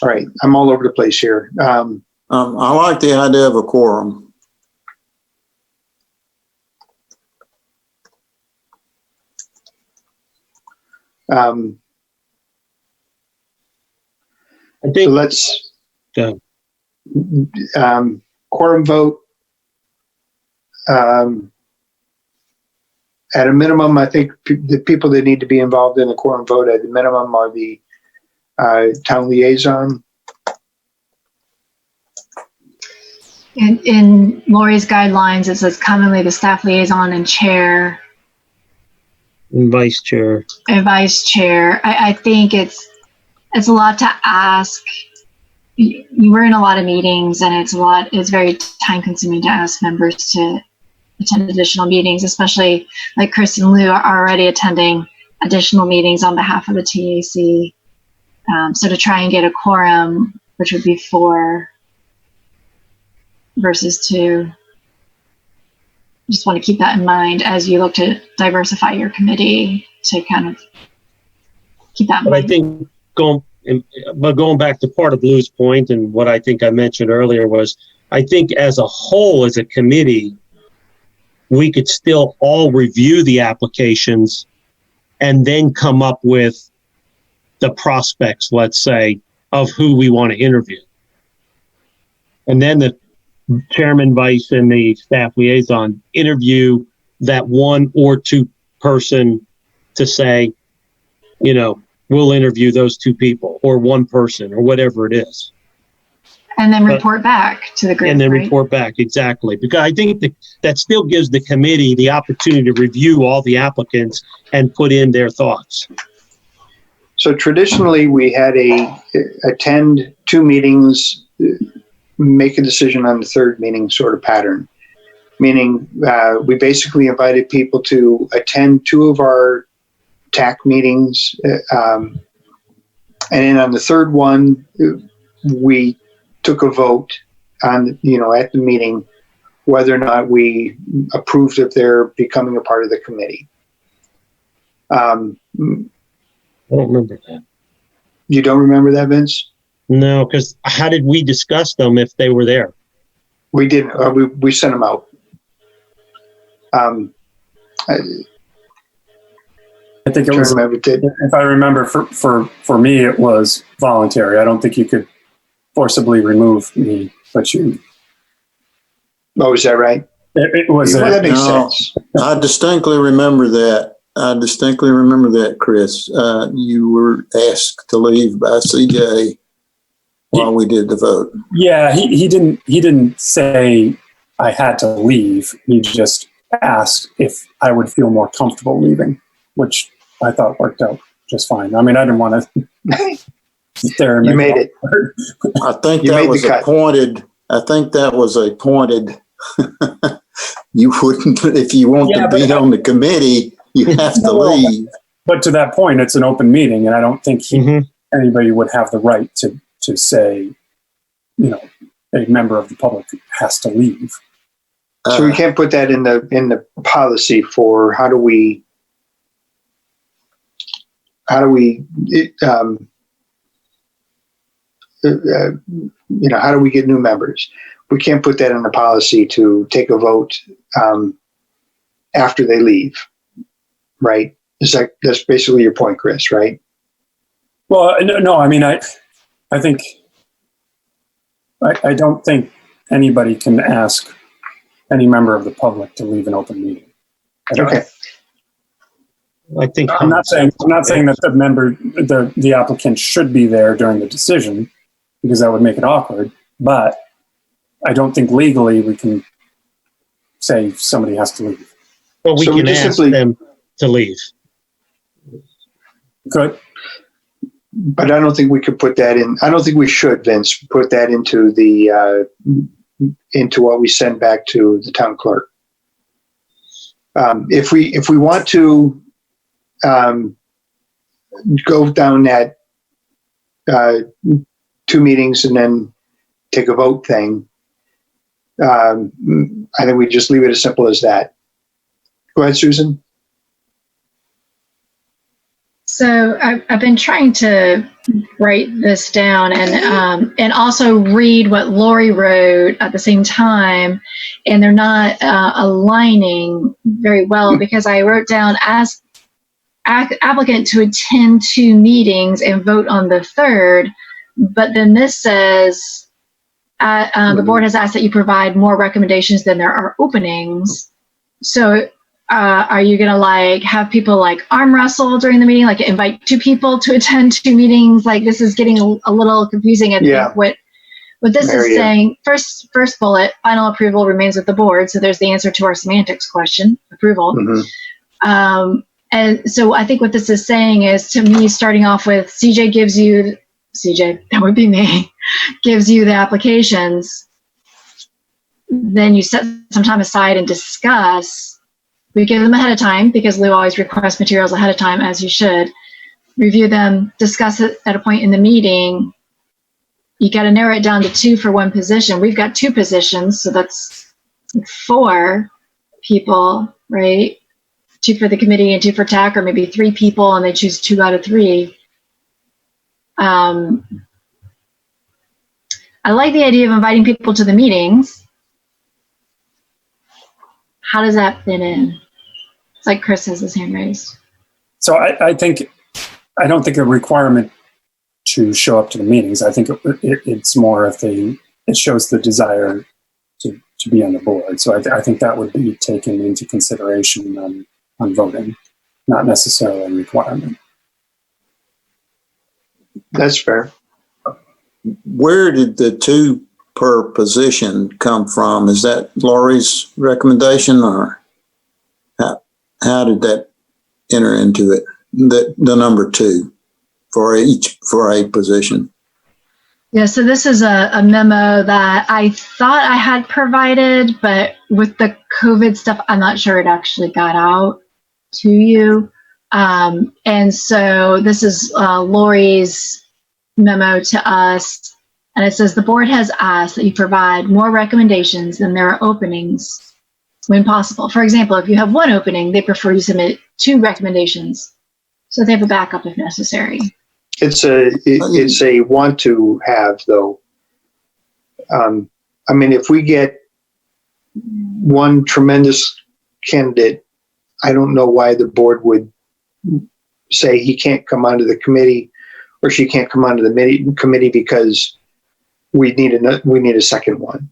All right, I'm all over the place here. I like the idea of a quorum. I think So let's Go quorum vote. At a minimum, I think the people that need to be involved in the quorum vote at the minimum are the town liaison. In Lori's guidelines, it says commonly the staff liaison and chair and vice chair. and vice chair. I think it's a lot to ask. We're in a lot of meetings, and it's very time consuming to ask members to attend additional meetings, especially like Chris and Lou are already attending additional meetings on behalf of the TAC. So to try and get a quorum, which would be 4 versus 2. Just want to keep that in mind as you look to diversify your committee to kind of keep that in But I mind. think going back to part of Lou's point and what I think I mentioned earlier was, I think as a whole, as a committee, we could still all review the applications and then come up with the prospects, let's say, of who we want to interview. And then the chairman, vice, and the staff liaison interview that 1 or 2 person to say, we'll interview those 2 people or 1 person or whatever it is. And then report back to the group, And then right? report back, exactly. Because I think that still gives the committee the opportunity to review all the applicants and put in their thoughts. So traditionally, we had attend 2 meetings, make a decision on the 3rd meeting sort of pattern. Meaning, we basically invited people to attend 2 of our TAC meetings, and then on the 3rd one, we took a vote on, at the meeting, whether or not we approved of their becoming a part of the committee. I don't remember that. You don't remember that, Vince? No, because how did we discuss them if they were there? We didn't. We sent them out. I think it was, if I remember, for me, it was voluntary. I don't think you could forcibly remove me, but you. Oh, is that right? It was. Well, that makes No. sense. I distinctly remember that, Chris. You were asked to leave by CJ while we did the vote. Yeah, he didn't say I had to leave. He just asked if I would feel more comfortable leaving, which I thought worked out just fine. I mean, I didn't want to sit there and You made it. I think You that made was the cut. appointed. I think that was appointed. You wouldn't, if you want Yeah, to be but- on the committee, you have to No, leave. But to that point, it's an open meeting, and I don't think he Mhm. anybody would have the right to say, a member of the public has to leave. So we can't put that in the policy for how do we how do we get new members? We can't put that in the policy to take a vote after they leave, right? That's basically your point, Chris, right? Well, no, I mean, I think, I don't think anybody can ask any member of the public to leave an open meeting. Okay. I think I'm not saying that the applicant should be there during the decision, because that would make it awkward, but I don't think legally we can say somebody has to leave. Well, we So we can just ask simply- them to leave. Good. But I don't think we could put that in. I don't think we should, Vince, put that into into what we send back to the town clerk. If we want to go down that 2 meetings and then take a vote thing, I think we just leave it as simple as that. Go ahead, Susan. So I've been trying to write this down and also read what Lori wrote at the same time, and they're not aligning very well, because I wrote down as applicant to attend 2 meetings and vote on the 3rd, but then this says the board has asked that you provide more recommendations than there are openings. So are you going to have people arm wrestle during the meeting, invite 2 people to attend 2 meetings? This is getting a little confusing. I think what this is saying, first bullet, final approval remains with the board. So there's the answer to our semantics question, approval. Mm-hmm. And so I think what this is saying is, to me, starting off with CJ, that would be me, gives you the applications. Then you set some time aside and discuss. We give them ahead of time, because Lou always requests materials ahead of time, as you should. Review them, discuss it at a point in the meeting. You got to narrow it down to 2 for 1 position. We've got 2 positions, so that's 4 people, right? 2 for the committee and 2 for TAC, or maybe 3 people and they choose 2 out of 3. I like the idea of inviting people to the meetings. How does that fit in? It's like Chris has his hand raised. So I don't think a requirement to show up to the meetings. I think it's more if it shows the desire to be on the board. So I think that would be taken into consideration on voting, not necessarily a requirement. That's fair. Where did the 2 per position come from? Is that Lori's recommendation, or how did that enter into it? The number 2 for a position. Yeah, so this is a memo that I thought I had provided, but with the COVID stuff, I'm not sure it actually got out to you. And so this is Lori's memo to us. And it says, the board has asked that you provide more recommendations than there are openings when possible. For example, if you have 1 opening, they prefer you submit 2 recommendations, so they have a backup if necessary. It's a want to have, though. If we get 1 tremendous candidate, I don't know why the board would say he can't come onto the committee or she can't come onto the committee because we need a second one.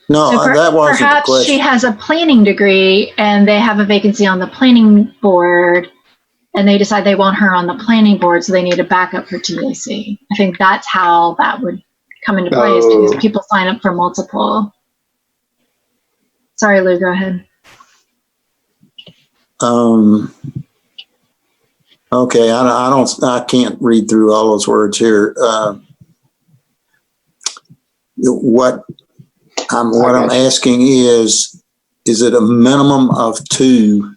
No, So that wasn't the perhaps question. she has a planning degree and they have a vacancy on the planning board, and they decide they want her on the planning board, so they need a backup for TAC. I think that's how that would come into play, is because people sign up for multiple. Sorry, Lou, go ahead. Okay, I can't read through all those words here. What I'm asking is it a minimum of 2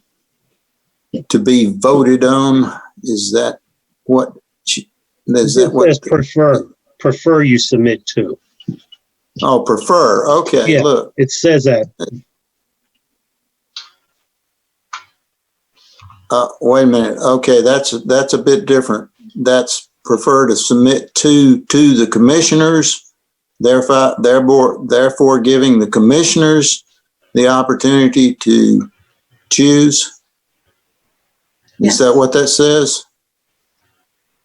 to be voted on? Is that what Is that It what? says prefer you submit to. Oh, prefer. Okay, Yeah. look. It says that. Wait a minute. Okay, that's a bit different. That's prefer to submit to the commissioners, therefore giving the commissioners the opportunity to choose. Yes. Is that what that says?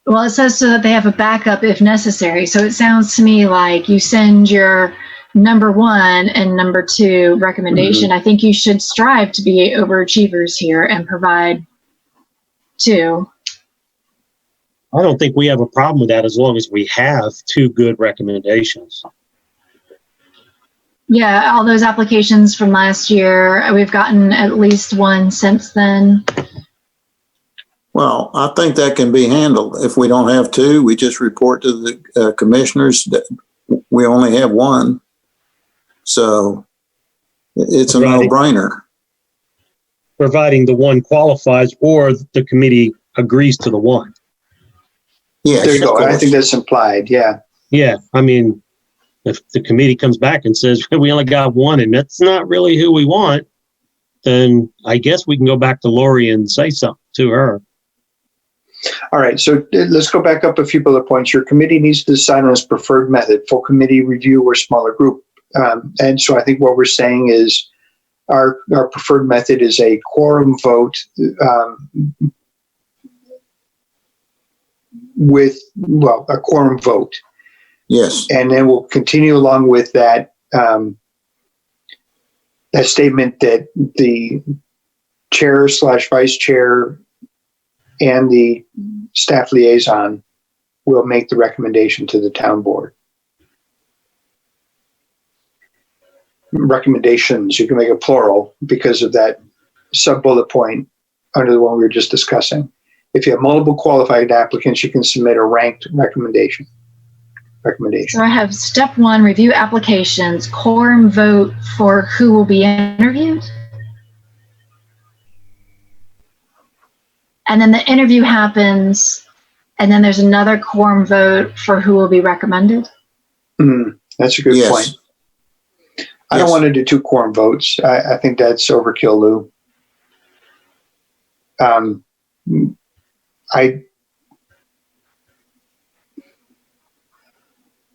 Well, it says so that they have a backup if necessary. So it sounds to me like you send your number 1 and number 2 recommendation. I think you should strive to be overachievers here and provide 2. I don't think we have a problem with that as long as we have 2 good recommendations. Yeah, all those applications from last year, we've gotten at least 1 since then. Well, I think that can be handled. If we don't have 2, we just report to the commissioners that we only have 1. So it's a Right. no-brainer. Providing the 1 qualifies or the committee agrees to the 1. Yes, There you of go. I course. think that's implied. Yeah. Yeah, I mean, if the committee comes back and says we only got 1 and that's not really who we want, then I guess we can go back to Lori and say something to her. All right. So let's go back up a few bullet points. Your committee needs to decide on its preferred method, full committee review or smaller group. And so I think what we're saying is our preferred method is a quorum vote a quorum vote. Yes. And then we'll continue along with that that statement that the chair/vice chair and the staff liaison will make the recommendation to the town board. Recommendations, you can make a plural because of that sub bullet point under the one we were just discussing. If you have multiple qualified applicants, you can submit a ranked recommendation. So I have step 1, review applications, quorum vote for who will be interviewed. And then the interview happens, and then there's another quorum vote for who will be recommended. That's a good Yes. point. I don't want to do 2 quorum votes. I think that's overkill, Lou.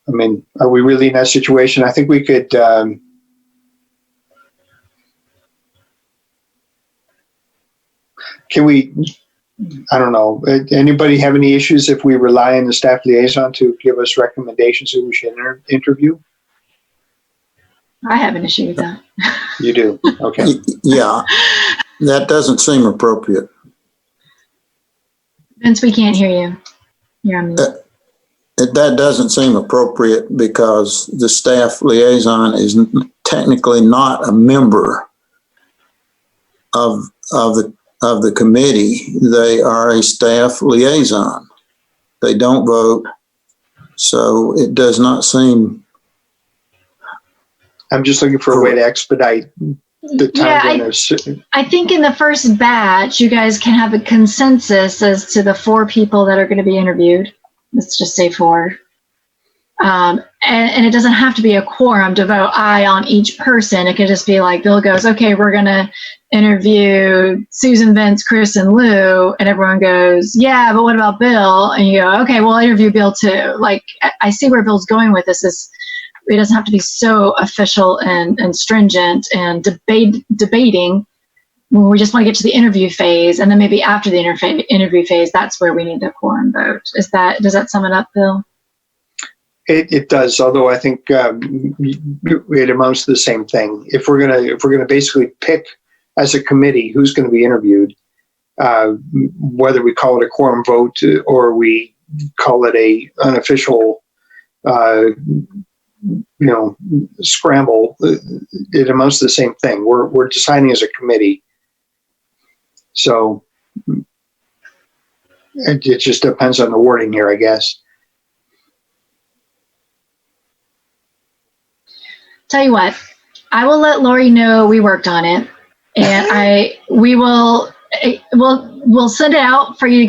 I mean, are we really in that situation? I think we could, can we, I don't know, anybody have any issues if we rely on the staff liaison to give us recommendations who we should interview? I have an issue with that. You do? Okay. Yeah, that doesn't seem appropriate. Vince, we can't hear you. You're on mute. That doesn't seem appropriate because the staff liaison is technically not a member of the committee. They are a staff liaison. They don't vote, so it does not seem. I'm just looking for a way to expedite the time. I think in the first batch, you guys can have a consensus as to the 4 people that are going to be interviewed. Let's just say 4. And it doesn't have to be a quorum to vote aye on each person. It could just be like Bill goes, okay, we're going to interview Susan, Vince, Chris, and Lou. And everyone goes, yeah, but what about Bill? And you go, okay, well, I'll interview Bill too. Like, I see where Bill's going with this. It doesn't have to be so official and stringent and debating. We just want to get to the interview phase, and then maybe after the interview phase, that's where we need the quorum vote. Does that sum it up, Bill? It does, although I think it amounts to the same thing. If we're gonna basically pick as a committee who's going to be interviewed, whether we call it a quorum vote or we call it a unofficial, scramble, it amounts to the same thing. We're deciding as a committee. So it just depends on the wording here, I guess. Tell you what, I will let Lori know we worked on it, and we will we'll send it out for you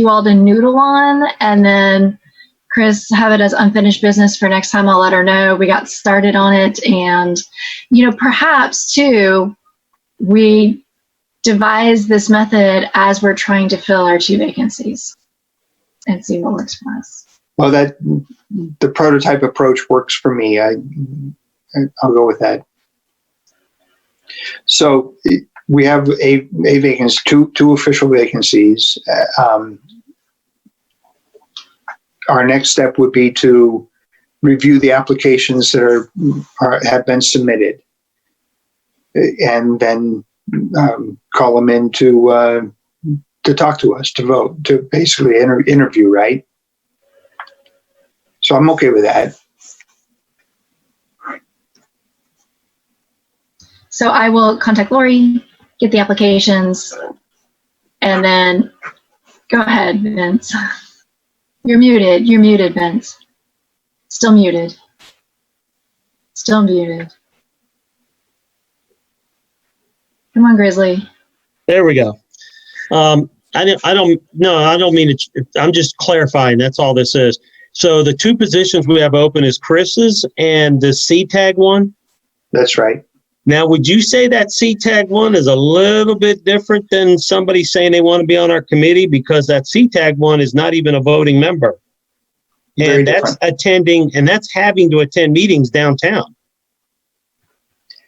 all to noodle on, and then Chris have it as unfinished business for next time. I'll let her know we got started on it, and perhaps too, we devise this method as we're trying to fill our 2 vacancies and see what works for us. Well, the prototype approach works for me. I'll go with that. So we have a vacancy, two official vacancies. Our next step would be to review the applications that have been submitted, and then call them in to talk to us, to vote, to basically interview, right? So I'm okay with that. So I will contact Lori, get the applications, and then go ahead, Vince. You're muted, Vince. Still muted. Still muted. Come on, Grizzly. There we go. I don't mean to, I'm just clarifying. That's all this is. So the 2 positions we have open is Chris's and the CTAG one. That's right. Now, would you say that CTAG one is a little bit different than somebody saying they want to be on our committee, because that CTAG one is not even a voting member? Very And that's different. attending, and that's having to attend meetings downtown.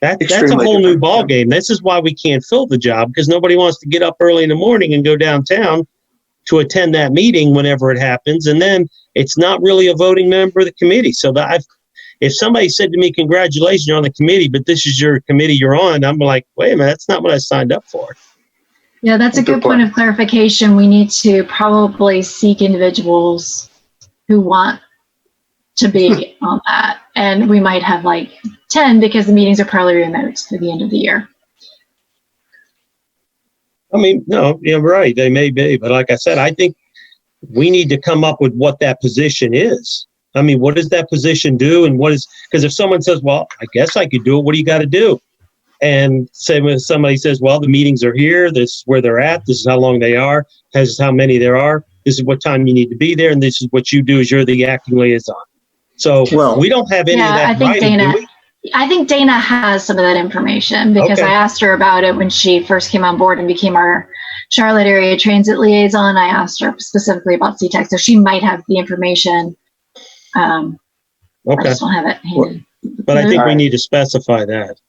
That's a Extremely whole new different, ball yeah. game. This is why we can't fill the job, because nobody wants to get up early in the morning and go downtown to attend that meeting whenever it happens. And then it's not really a voting member of the committee. So if somebody said to me, congratulations, you're on the committee, but this is your committee you're on, I'm like, wait a minute, that's not what I signed up for. Yeah, that's a good point of clarification. We need to probably seek individuals who want to be on that. And we might have like 10, because the meetings are probably remote through the end of the year. I mean, no, you're right. They may be. But like I said, I think we need to come up with what that position is. I mean, what does that position do? And because if someone says, well, I guess I could do it, what do you got to do? And say when somebody says, well, the meetings are here, this is where they're at, this is how long they are, this is how many there are, this is what time you need to be there, and this is what you do, is you're the acting liaison. So we don't have any of that writing, do we? I think Dana has some of that information, because Okay. I asked her about it when she first came on board and became our Charlotte area transit liaison. I asked her specifically about CTAC, so she might have the information. I Okay. just don't have it handy. But I think All we right. need to specify that.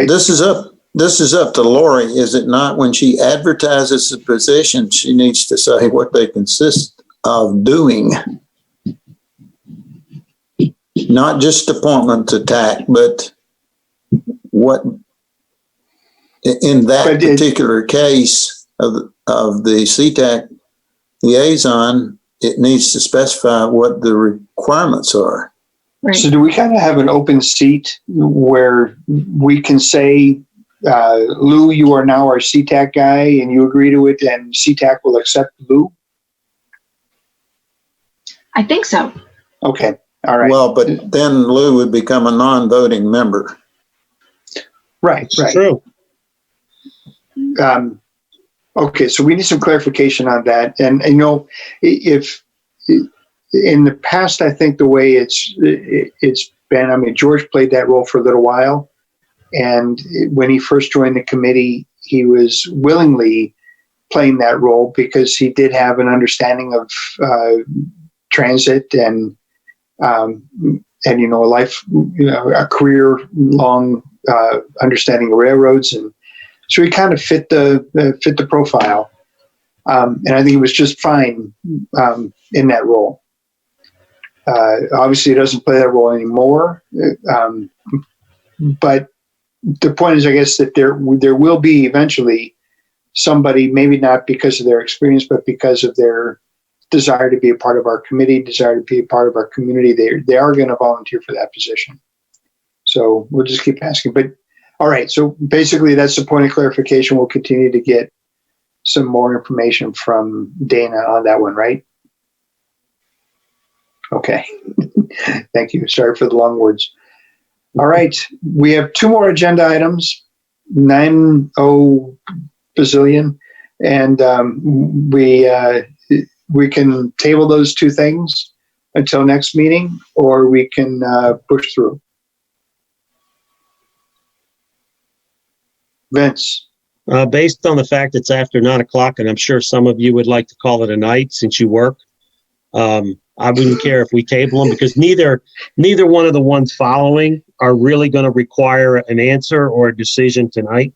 This is up to Lori, is it not? When she advertises the position, she needs to say what they consist of doing. Not just appointment to TAC, but what, in that But particular case of the CTAC liaison, it needs to specify what the requirements are. Right. So do we kind of have an open seat where we can say, Lou, you are now our CTAC guy, and you agree to it, and CTAC will accept Lou? I think so. Okay. All right. Well, but then Lou would become a non-voting member. Right. It's Right. true. Okay, so we need some clarification on that. And if in the past, I think the way it's been, I mean, George played that role for a little while. And when he first joined the committee, he was willingly playing that role because he did have an understanding of transit and a career-long understanding of railroads, and so he kind of fit the profile, and I think he was just fine in that role. Obviously, he doesn't play that role anymore, but the point is, I guess, that there will be eventually somebody, maybe not because of their experience, but because of their desire to be a part of our committee, desire to be a part of our community. They are going to volunteer for that position. So we'll just keep asking. But all right, so basically that's the point of clarification. We'll continue to get some more information from Dana on that one, right? Okay. Thank you. Sorry for the long words. All right, we have 2 more agenda items. 9:02 bazillion. And we can table those two things until next meeting, or we can push through. Vince. Based on the fact it's after 9:00, and I'm sure some of you would like to call it a night since you work, I wouldn't care if we table them, because neither one of the ones following are really going to require an answer or a decision tonight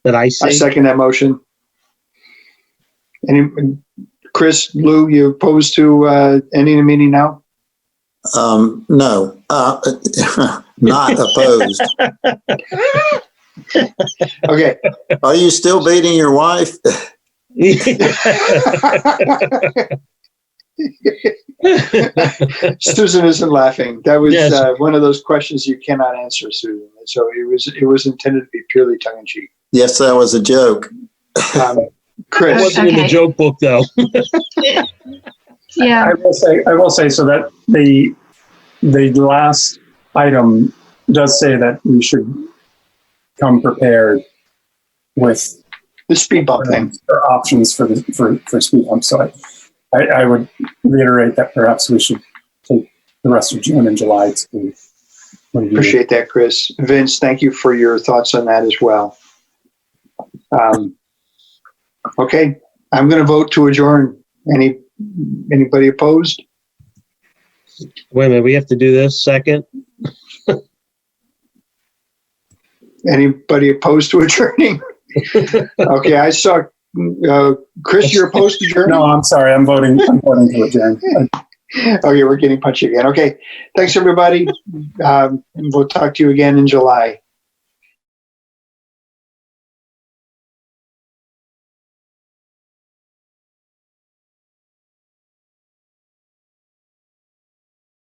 that I see. I second that motion. Chris, Lou, you opposed to ending the meeting now? No, not opposed. Okay. Are you still beating your wife? Susan isn't laughing. That was Yes. One of those questions you cannot answer, Susan. So it was intended to be purely tongue in cheek. Yes, that was a joke. It Chris, wasn't in the Okay. joke book, though. Yeah. I will say so that the last item does say that we should come prepared with the speed bump thing. options for speed bumps. So I would reiterate that perhaps we should take the rest of June and July to review. Appreciate that, Chris. Vince, thank you for your thoughts on that as well. Okay, I'm going to vote to adjourn. Anybody opposed? Wait a minute, we have to do this second. Anybody opposed to adjourning? Okay, I saw Chris. You're opposed to adjourning? No, I'm sorry. I'm voting to adjourn. Okay, we're getting punchy again. Okay, thanks everybody. We'll talk to you again in July.